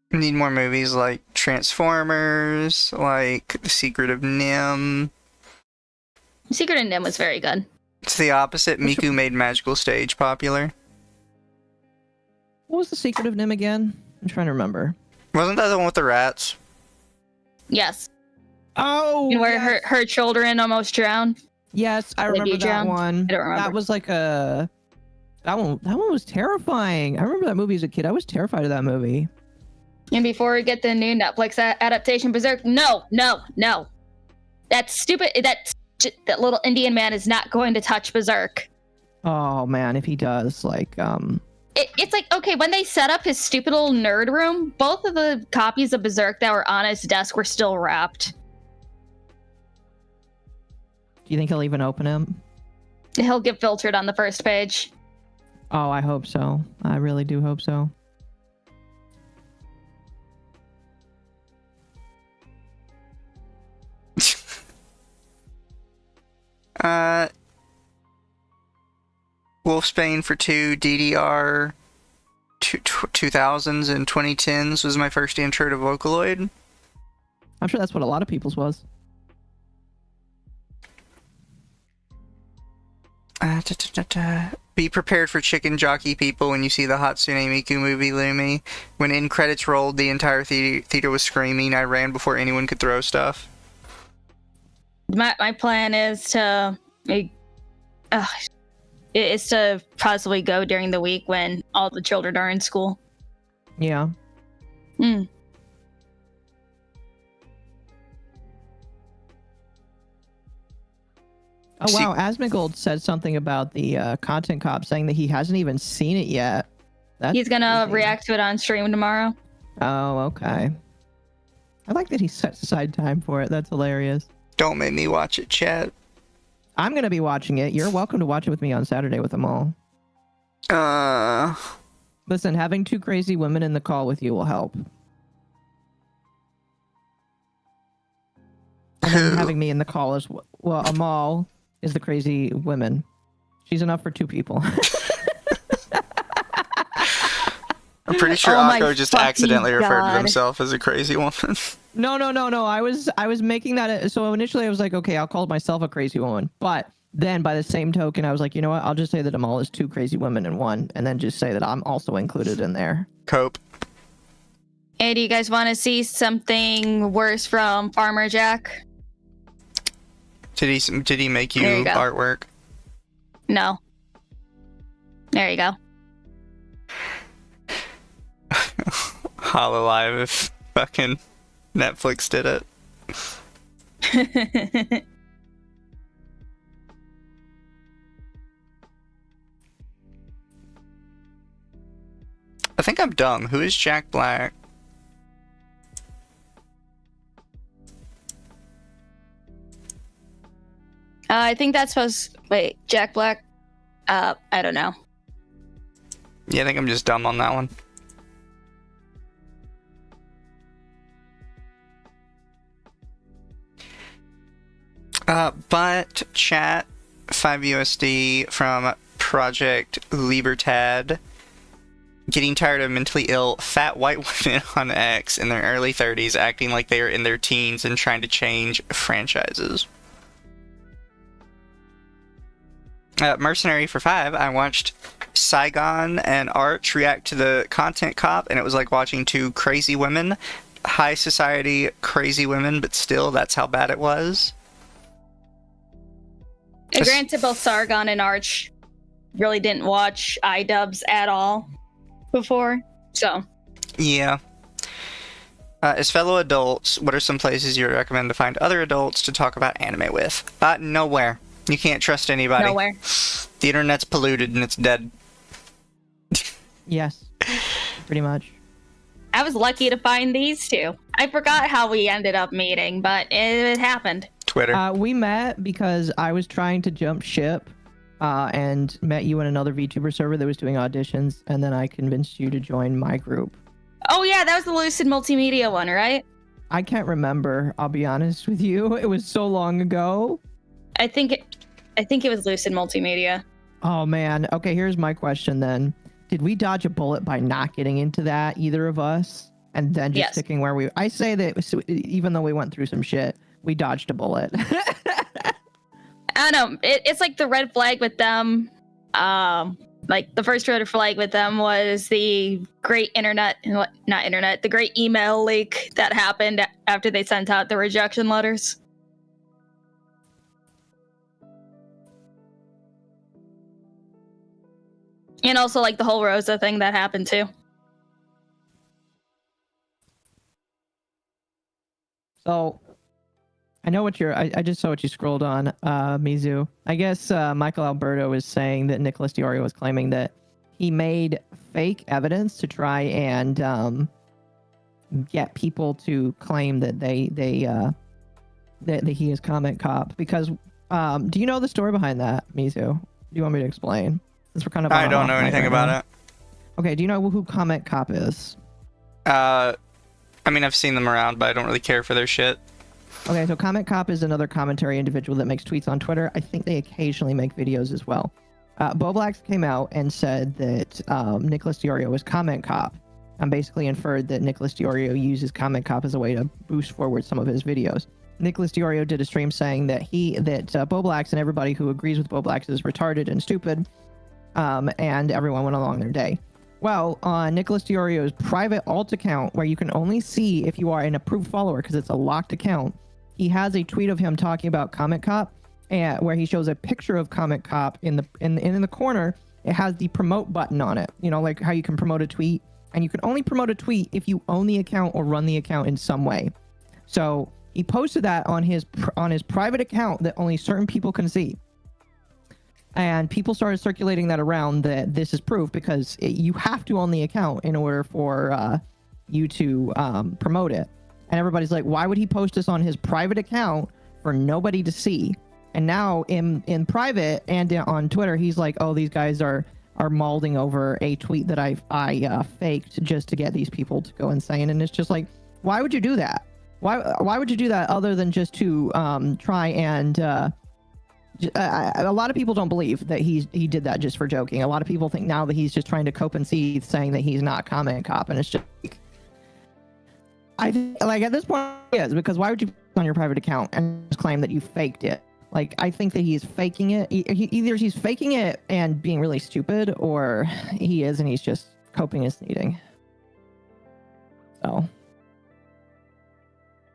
Need more movies like Transformers, like The Secret of Nim. Secret of Nim was very good. It's the opposite. Miku made Magical Stage popular. What was the Secret of Nim again? I'm trying to remember. Wasn't that the one with the rats? Yes. Oh! And where yes. her children almost drown. Yes, I remember that one. I don't remember. That was like a... That one was terrifying. I remember that movie as a kid. I was terrified of that movie. And before we get the new Netflix adaptation, Berserk, no. That's stupid. That little Indian man is not going to touch Berserk. Oh man, if he does, like, It's like, okay, when they set up his stupid little nerd room, both of the copies of Berserk that were on his desk were still wrapped. Do you think he'll even open him? He'll get filtered on the first page. Oh, I hope so. I really do hope so. Wolfsbane for 2, DDR 2000s and 2010s was my first intro to Vocaloid. I'm sure that's what a lot of people's was. Be prepared for chicken jockey people when you see the Hatsune Miku movie, Lumi. When end credits rolled, the entire theater was screaming. I ran before anyone could throw stuff. My plan is to possibly go during the week when all the children are in school. Yeah. Hmm. Oh wow, Asmongold said something about the content cop, saying that he hasn't even seen it yet. That's He's gonna crazy. react to it on stream tomorrow. Oh, okay. I like that he sets aside time for it. That's hilarious. Don't make me watch it, chat. I'm gonna be watching it. You're welcome to watch it with me on Saturday with them all. Listen, having two crazy women in the call with you will help. And then having me in the call is, well, Amal is the crazy women. She's enough for two people. I'm pretty sure Oh my Occo just fucking accidentally referred to God. himself as a crazy woman. No. I was making that. So initially I was like, okay, I'll call myself a crazy woman. But then by the same token, I was like, you know what? I'll just say that Amal is two crazy women in one, and then just say that I'm also included in there. Cope. Hey, do you guys want to see something worse from Farmer Jack? Did he make you, There you go. artwork? No. There you go. Hololive if fucking Netflix did it. I think I'm dumb. Who is Jack Black? I think that's supposed. Wait, Jack Black. I don't know. Yeah, I think I'm just dumb on that one. But chat 5 USD from Project Libertad. Getting tired of mentally ill fat white women on X in their early 30s acting like they are in their teens and trying to change franchises. Mercenary for 5, I watched Saigon and Arch react to the content cop, and it was like watching two crazy women. High society crazy women, but still, that's how bad it was. Granted, both Sargon and Arch really didn't watch Idubbbz at all before, so. Yeah. As fellow adults, what are some places you would recommend to find other adults to talk about anime with? Nowhere. You can't trust anybody. Nowhere. The internet's polluted and it's dead. Yes, pretty much. I was lucky to find these two. I forgot how we ended up meeting, but it happened. Twitter. We met because I was trying to jump ship and met you in another VTuber server that was doing auditions, and then I convinced you to join my group. Oh yeah, that was the Lucid Multimedia one, right? I can't remember, I'll be honest with you. It was so long ago. I think it was Lucid Multimedia. Oh man. Okay, here's my question then. Did we dodge a bullet by not getting into that, either of us? And then just Yes. sticking where we... I say that even though we went through some shit, we dodged a bullet. I don't know. It's like the red flag with them. Like the first red flag with them was the great the great email leak that happened after they sent out the rejection letters. And also like the whole Rosa thing that happened too. So, I know what I just saw what you scrolled on, Mizu. I guess Michael Alberto is saying that Nicholas Diorio was claiming that he made fake evidence to try and get people to claim that that he is Comment Cop. Because, do you know the story behind that, Mizu? Do you want me to explain? Since we're kind of I don't know anything about it. Okay, do you know who Comment Cop is? I mean, I've seen them around, but I don't really care for their shit. Okay, so Comment Cop is another commentary individual that makes tweets on Twitter. I think they occasionally make videos as well. Boblax came out and said that Nicholas Diorio was Comment Cop, and basically inferred that Nicholas Diorio uses Comment Cop as a way to boost forward some of his videos. Nicholas Diorio did a stream saying that Boblax and everybody who agrees with Boblax is retarded and stupid, and everyone went along their day. Well, on Nicholas Diorio's private alt account, where you can only see if you are an approved follower because it's a locked account, he has a tweet of him talking about Comment Cop, and where he shows a picture of Comment Cop in the corner. It has the promote button on it. You know, like how you can promote a tweet And you can only promote a tweet if you own the account or run the account in some way. So he posted that on his private account that only certain people can see. And people started circulating that around that this is proof because you have to own the account in order for you to promote it. And everybody's like, why would he post this on his private account for nobody to see? And now in private and on Twitter, he's like, oh, these guys are mauling over a tweet that I faked just to get these people to go insane. And it's just like, why would you do that? Why would you do that other than just to try and a lot of people don't believe that he did that just for joking. A lot of people think now that he's just trying to cope and seethe, saying that he's not comment cop, and it's just I think, like, at this point he is, because why would you on your private account and just claim that you faked it? Like, I think that he's faking it. Either he's faking it and being really stupid, or he is and he's just coping and sneezing. So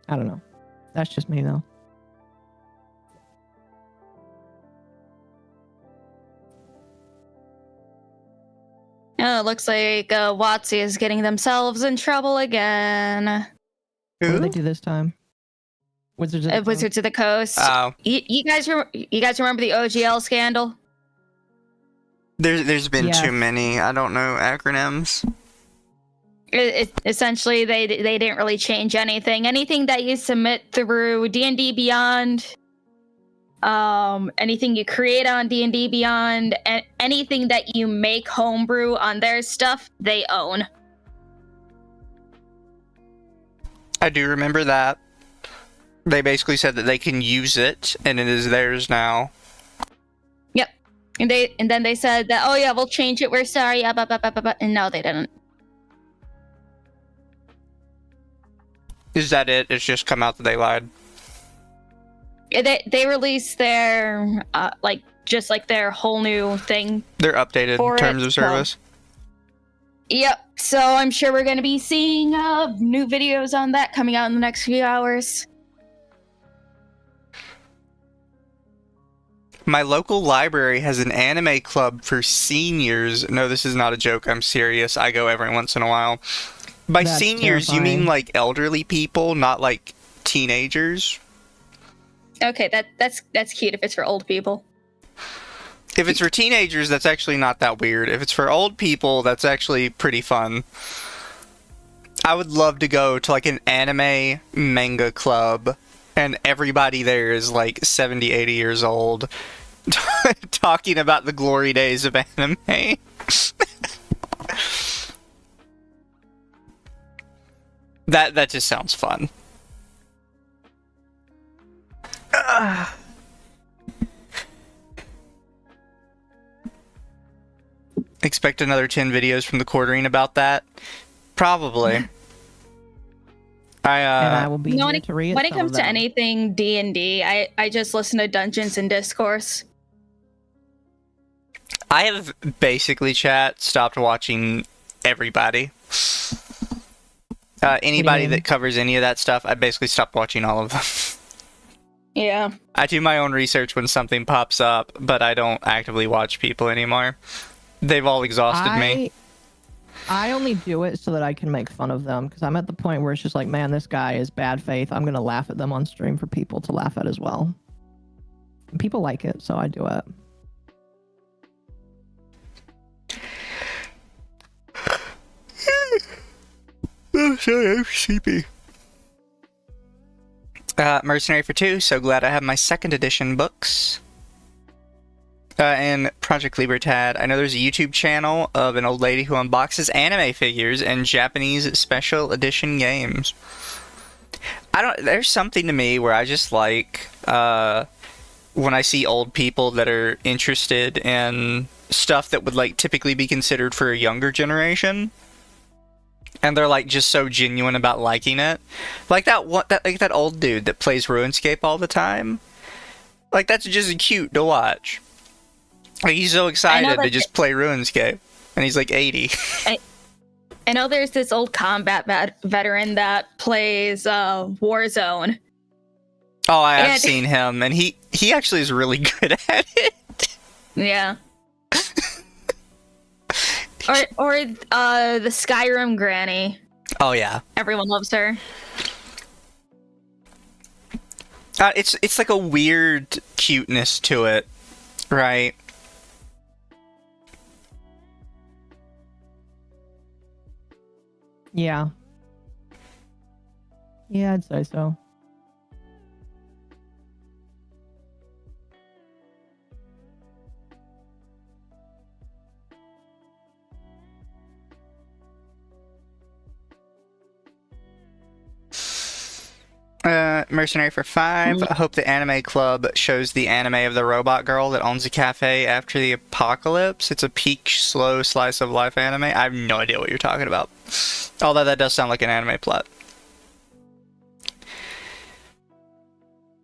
I don't know. That's just me though. Oh, it looks like WotC is getting themselves in trouble again. What did they do this time? Wizards of the Wizards of the Coast. Oh. You guys remember the OGL scandal? There's been Yeah. too many. I don't know acronyms. Essentially, they didn't really change anything. Anything that you submit through D&D Beyond, anything you create on D&D Beyond, and anything that you make homebrew on their stuff, they own. I do remember that. They basically said that they can use it, and it is theirs now. Yep. And then they said that, oh yeah, we'll change it. We're sorry. Yeah, and no, they didn't. Is that it? It's just come out that they lied. They released their their whole new thing. Their updated For terms it, of service. Yep. So I'm sure we're going to be seeing new videos on that coming out in the next few hours. My local library has an anime club for seniors. No, this is not a joke. I'm serious. I go every once in a while. By That's seniors, you mean terrifying. like elderly people, not like teenagers? Okay, that's cute if it's for old people. If it's for teenagers, that's actually not that weird. If it's for old people, that's actually pretty fun. I would love to go to like an anime manga club, and everybody there is like 70, 80 years old, talking about the glory days of anime. That just sounds fun. Expect another 10 videos from the quartering about that? Probably. And I will be You know, here to read when it some comes of to them. anything D&D, I just listen to Dungeons and Discourse. I have basically, chat, stopped watching everybody. Anybody mean? that covers any of that stuff, I basically stopped watching all of them. Yeah. I do my own research when something pops up, but I don't actively watch people anymore. They've all exhausted me. I only do it so that I can make fun of them, because I'm at the point where it's just like, man, this guy is bad faith. I'm going to laugh at them on stream for people to laugh at as well. And people like it, so I do it. Oh, sorry, I'm sleepy. Mercenary for 2, so glad I have my 2nd edition books. And Project Libertad. I know there's a YouTube channel of an old lady who unboxes anime figures and Japanese special edition games. There's something to me where I just like, when I see old people that are interested in stuff that would like typically be considered for a younger generation. And they're like just so genuine about liking it. Like that old dude that plays RuneScape all the time. Like that's just cute to watch. Like he's so excited to just play RuneScape, and he's like 80. I know there's this old combat veteran that plays Warzone. Oh, I have seen him, and he actually is really good at it. Yeah. Or the Skyrim granny. Oh yeah. Everyone loves her. It's like a weird cuteness to it, right? Yeah. Yeah, I'd say so. Mercenary for 5. I hope the anime club shows the anime of the robot girl that owns a cafe after the apocalypse. It's a peak, slow slice of life anime. I have no idea what you're talking about. Although that does sound like an anime plot.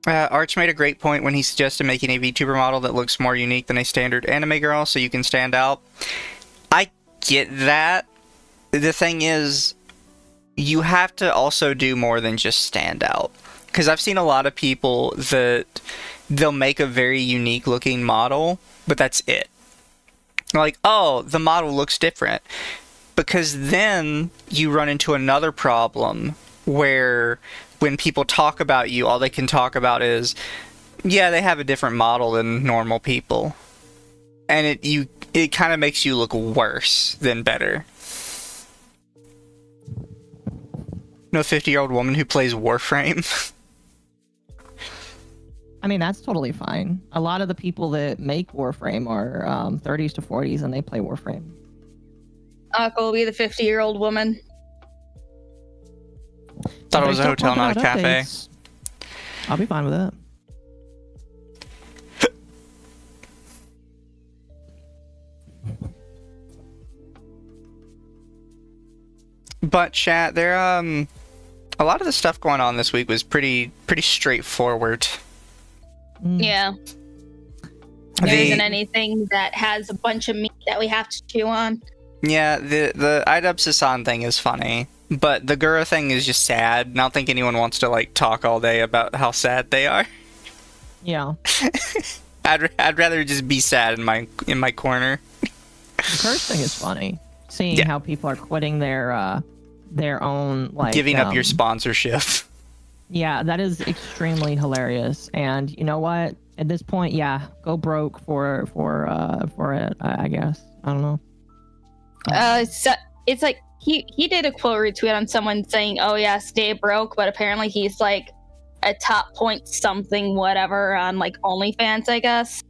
Arch made a great point when he suggested making a VTuber model that looks more unique than a standard anime girl so you can stand out. I get that. The thing is, you have to also do more than just stand out. Because I've seen a lot of people that they'll make a very unique looking model, but that's it. Like, oh, the model looks different. Because then you run into another problem where when people talk about you, all they can talk about is, yeah, they have a different model than normal people. And it kind of makes you look worse than better. No 50-year-old woman who plays Warframe. I mean, that's totally fine. A lot of the people that make Warframe are 30s to 40s, and they play Warframe. Occo will be the 50-year-old woman. Thought it was a hotel, not a cafe. Updates, I'll be fine with it. But chat, there a lot of the stuff going on this week was pretty straightforward. Yeah. There isn't anything that has a bunch of meat that we have to chew on. Yeah, the Idubbbz Hasan thing is funny, but the Gura thing is just sad. I don't think anyone wants to like talk all day about how sad they are. Yeah. I'd rather just be sad in my corner. The curse thing is funny. Seeing how people are quitting their own, like, giving up your sponsorship. Yeah, that is extremely hilarious. And you know what? At this point, yeah, go broke for it. I guess. I don't know. So it's like he did a quote retweet on someone saying, "Oh yeah, stay broke," but apparently he's like a top point something whatever on like OnlyFans, I guess.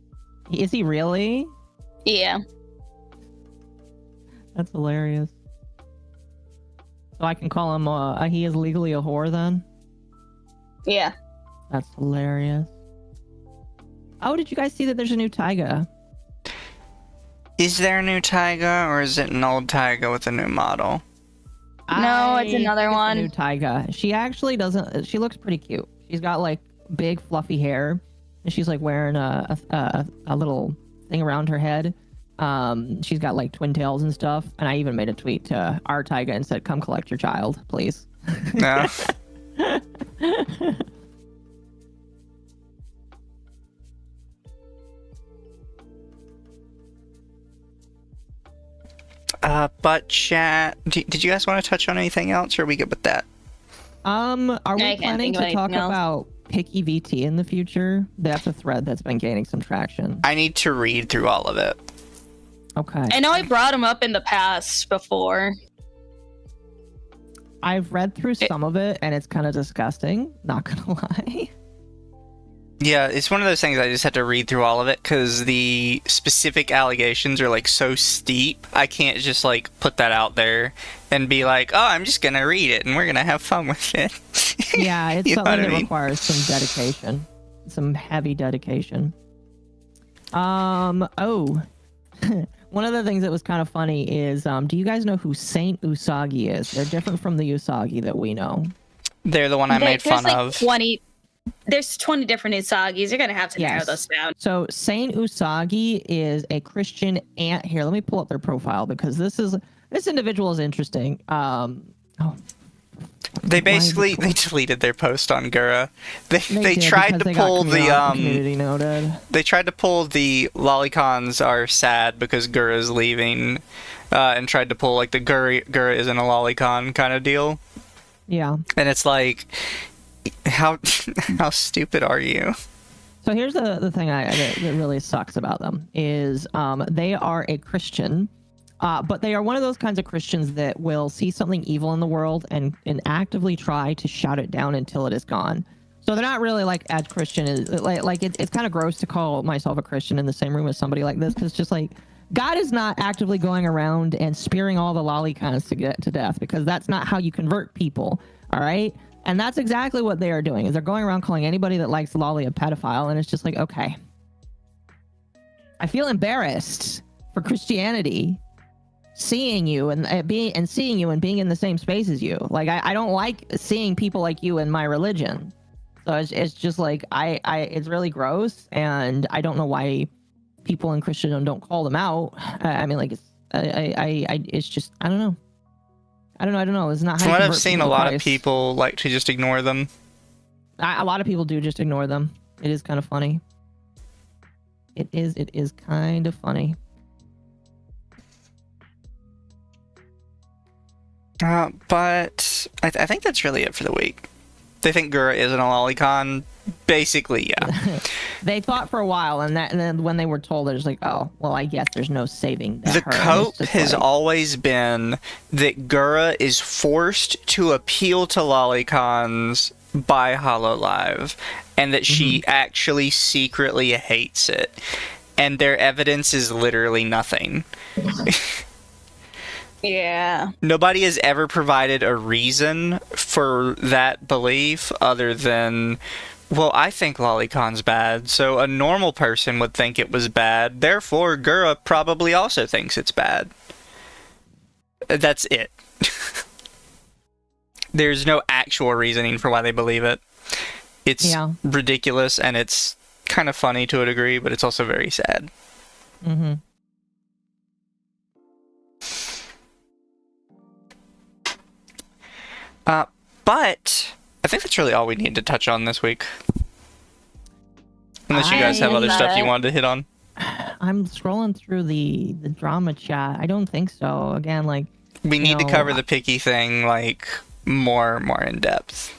Is he really? Yeah. That's hilarious. So I can call him, he is legally a whore then? Yeah. That's hilarious. Oh, did you guys see that there's a new Taiga? Is there a new Taiga, or is it an old Taiga with a new model? No, it's another one. A new Taiga. She actually doesn't, she looks pretty cute. She's got like big fluffy hair, and she's like wearing a little thing around her head. She's got like twin tails and stuff, and I even made a tweet to our Taiga and said, "Come collect your child, please." No. But chat, did you guys want to touch on anything else, or are we good with that? Are we planning to talk about Piky VT in the future? That's a thread that's been gaining some traction. I need to read through all of it. Okay. I know I brought him up in the past before. I've read through some of it, and it's kind of disgusting, not gonna lie. Yeah, it's one of those things I just had to read through all of it, because the specific allegations are, like, so steep, I can't just, like, put that out there and be like, oh, I'm just gonna read it, and we're gonna have fun with it. Yeah, it's You know something what I that mean? requires some dedication. Some heavy dedication. Oh. One of the things that was kind of funny is, do you guys know who Saint Usagi is? They're different from the Usagi that we know. They're the one I made fun of. There's 20 different Usagis. You're going to have to narrow Yes. those down. So Saint Usagi is a Christian ant. Here, let me pull up their profile because this individual is interesting. They basically they deleted their post on Gura. They did tried because to they got pull the community noted. they tried to pull the lolicons are sad because Gura's leaving, and tried to pull like the Gura isn't a lolicon kind of deal. Yeah. And it's like, how stupid are you? So here's the thing that really sucks about them is they are a Christian, but they are one of those kinds of Christians that will see something evil in the world and actively try to shout it down until it is gone. So they're not really like as Christian as it's kind of gross to call myself a Christian in the same room as somebody like this, because it's just like God is not actively going around and spearing all the lolicons to get to death, because that's not how you convert people. All right. And that's exactly what they are doing, is they're going around calling anybody that likes lolly a pedophile. And it's just like, okay, I feel embarrassed for Christianity seeing you and being in the same space as you. Like, I don't like seeing people like you in my religion. So it's just like, it's really gross. And I don't know why people in Christendom don't call them out. I mean, like, it's just, I don't know. I don't know. It's not how From you what I've convert seen, people a to lot of Christ. people like to just ignore them. A lot of people do just ignore them. It is kind of funny. It is kind of funny. But I think that's really it for the week. They think Gura isn't a lolicon. Basically, yeah. They thought for a while, and then when they were told, they're just like, oh, well, I guess there's no saving The her. cope has always been that Gura is forced to appeal to lolicons by Hololive, and that she actually secretly hates it. And their evidence is literally nothing. Yeah. Nobody has ever provided a reason for that belief other than, well, I think lolicon's bad, so a normal person would think it was bad, therefore Gura probably also thinks it's bad. That's it. There's no actual reasoning for why they believe it. It's ridiculous, and it's kind of funny to a degree, but it's also very sad. Mm-hmm. But I think that's really all we need to touch on this week. Unless you guys have other stuff you wanted to hit on. I'm scrolling through the drama chat. I don't think so. Again, like, we need to cover the Piky thing, like, more in depth.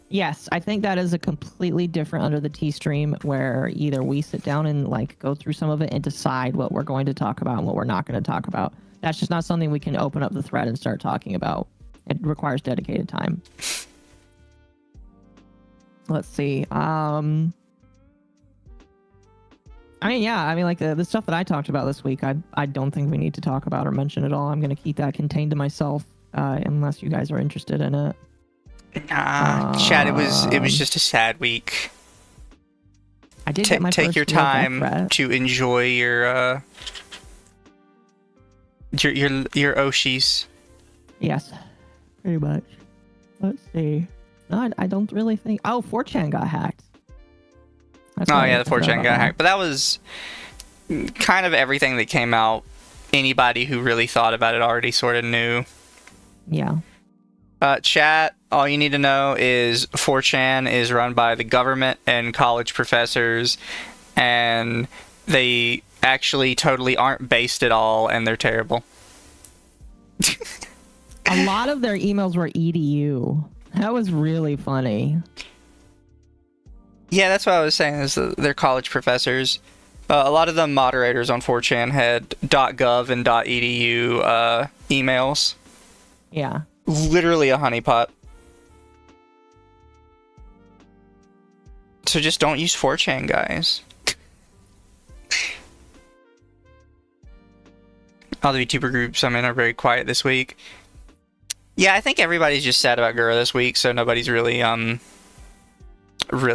Yes, I think that is a completely different Under the Tea stream, where either we sit down and like go through some of it and decide what we're going to talk about and what we're not going to talk about. That's just not something we can open up the thread and start talking about. It requires dedicated time. Let's see. I mean, like the stuff that I talked about this week, I don't think we need to talk about or mention at all. I'm going to keep that contained to myself, unless you guys are interested in it. Chad, it was just a sad week. I did get my take first your real death time threat. to enjoy your Oshis. Yes, pretty much. Let's see. No, I don't really think. Oh, 4chan got hacked. That's Oh what yeah, I the forgot 4chan about got that. hacked. But that was kind of everything that came out. Anybody who really thought about it already sort of knew. Yeah. Chat, all you need to know is 4chan is run by the government and college professors, and they actually totally aren't based at all, and they're terrible. A lot of their emails were edu. That was really funny. Yeah, that's what I was saying, is that they're college professors. A lot of the moderators on 4chan had .gov and .edu emails. Yeah. Literally a honeypot. So just don't use 4chan, guys. All the VTuber groups I'm in are very quiet this week. Yeah, I think everybody's just sad about Gura this week, so nobody's really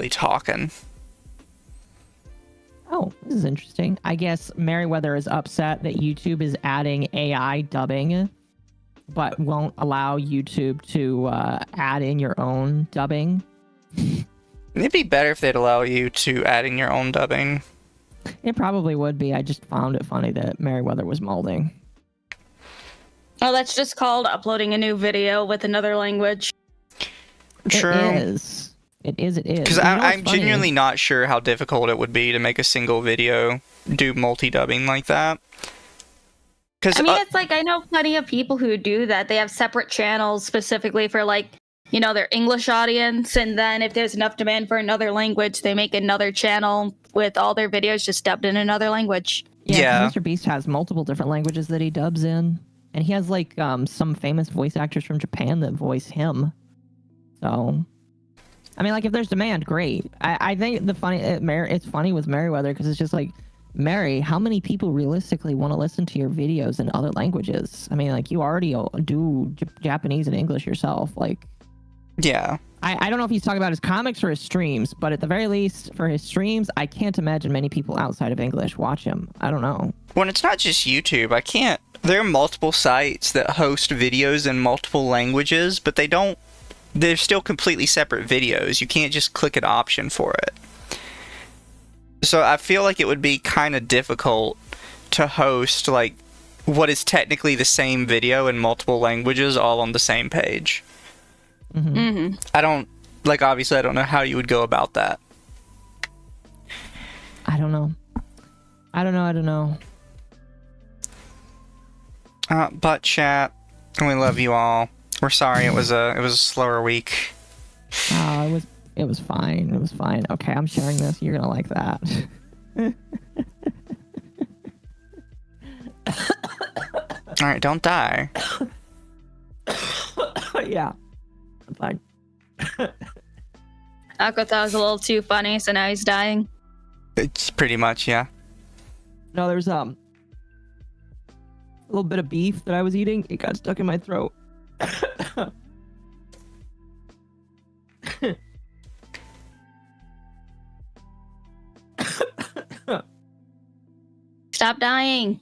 talking. Oh, this is interesting. I guess Merriweather is upset that YouTube is adding AI dubbing, but won't allow YouTube to add in your own dubbing. It'd be better if they'd allow you to add in your own dubbing. It probably would be. I just found it funny that Merriweather was molding. Oh, that's just called uploading a new video with another language. True. It is. It is. Because I'm genuinely not sure how difficult it would be to make a single video do multi-dubbing like that. Because I mean, it's like I know plenty of people who do that. They have separate channels specifically for like, you know, their English audience, and then if there's enough demand for another language, they make another channel with all their videos just dubbed in another language. Yeah. Mr. Beast has multiple different languages that he dubs in, and he has like some famous voice actors from Japan that voice him. So, I mean, like if there's demand, great. I think it's funny with Merryweather because it's just like, Mary, how many people realistically want to listen to your videos in other languages? I mean, like you already do Japanese and English yourself. Like, yeah. I don't know if he's talking about his comics or his streams, but at the very least, for his streams, I can't imagine many people outside of English watch him. I don't know. When it's not just YouTube, I can't. There are multiple sites that host videos in multiple languages, but they're still completely separate videos. You can't just click an option for it. So I feel like it would be kind of difficult to host like what is technically the same video in multiple languages all on the same page. Mm-hmm. Mm-hmm. Obviously I don't know how you would go about that. I don't know. But chat, we love you all. We're sorry it was a slower week. Oh, it was fine. It was fine. Okay, I'm sharing this. You're gonna like that. All right, don't die. Yeah, I'm fine. Occo thought it was a little too funny, so now he's dying. It's pretty much, yeah. No, there's a little bit of beef that I was eating. It got stuck in my throat. Stop dying.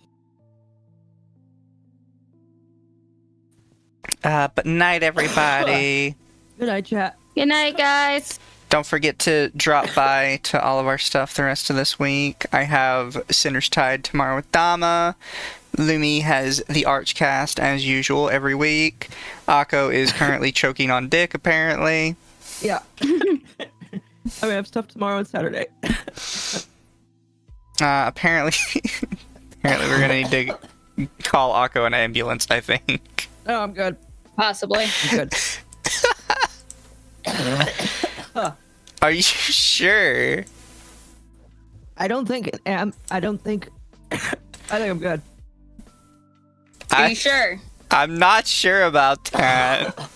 But night, everybody. Good night, chat. Good night, guys. Don't forget to drop by to all of our stuff the rest of this week. I have Sinner's Tide tomorrow with Dama. Lumi has the Archcast as usual every week. Occo is currently choking on dick, apparently. Yeah. I have stuff tomorrow and Saturday. Apparently we're gonna need to call Occo an ambulance, I think. No, I'm good. Possibly. I'm good. Are you sure? I think I'm good. Are you sure? I'm not sure about that.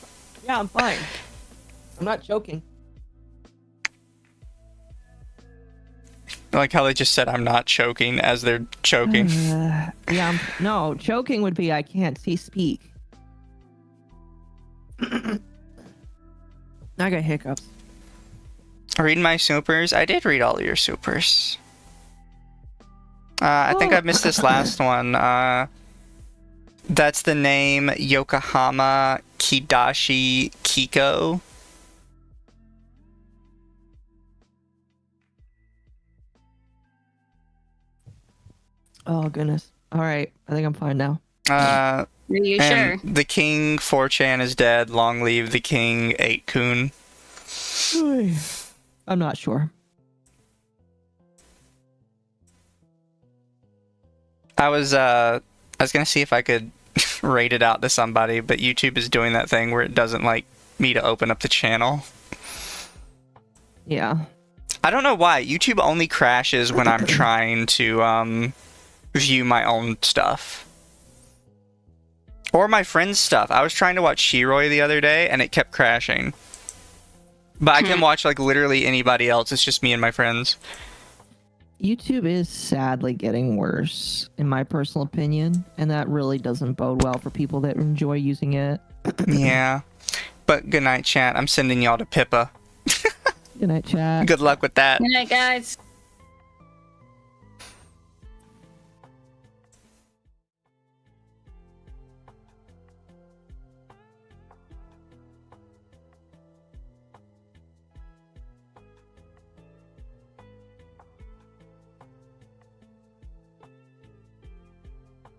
Yeah, I'm fine. I'm not joking. I like how they just said I'm not choking as they're choking. Yeah, no, choking would be I can't speak. I got hiccups. Read my supers. I did read all of your supers. I think I missed this last one. That's the name Yokohama Kidashi Kiko. Oh goodness. All right, I think I'm fine now. Are you sure? The King 4chan is dead. Long live the King 8kun. I'm not sure. I was gonna see if I could rate it out to somebody, but YouTube is doing that thing where it doesn't like me to open up the channel. Yeah. I don't know why. YouTube only crashes when I'm trying to view my own stuff. Or my friend's stuff. I was trying to watch Shiroi the other day and it kept crashing. But I can watch like literally anybody else. It's just me and my friends. YouTube is sadly getting worse, in my personal opinion, and that really doesn't bode well for people that enjoy using it. Yeah. But good night, chat. I'm sending y'all to Pippa. Good night, chat. Good luck with that. Good night, guys.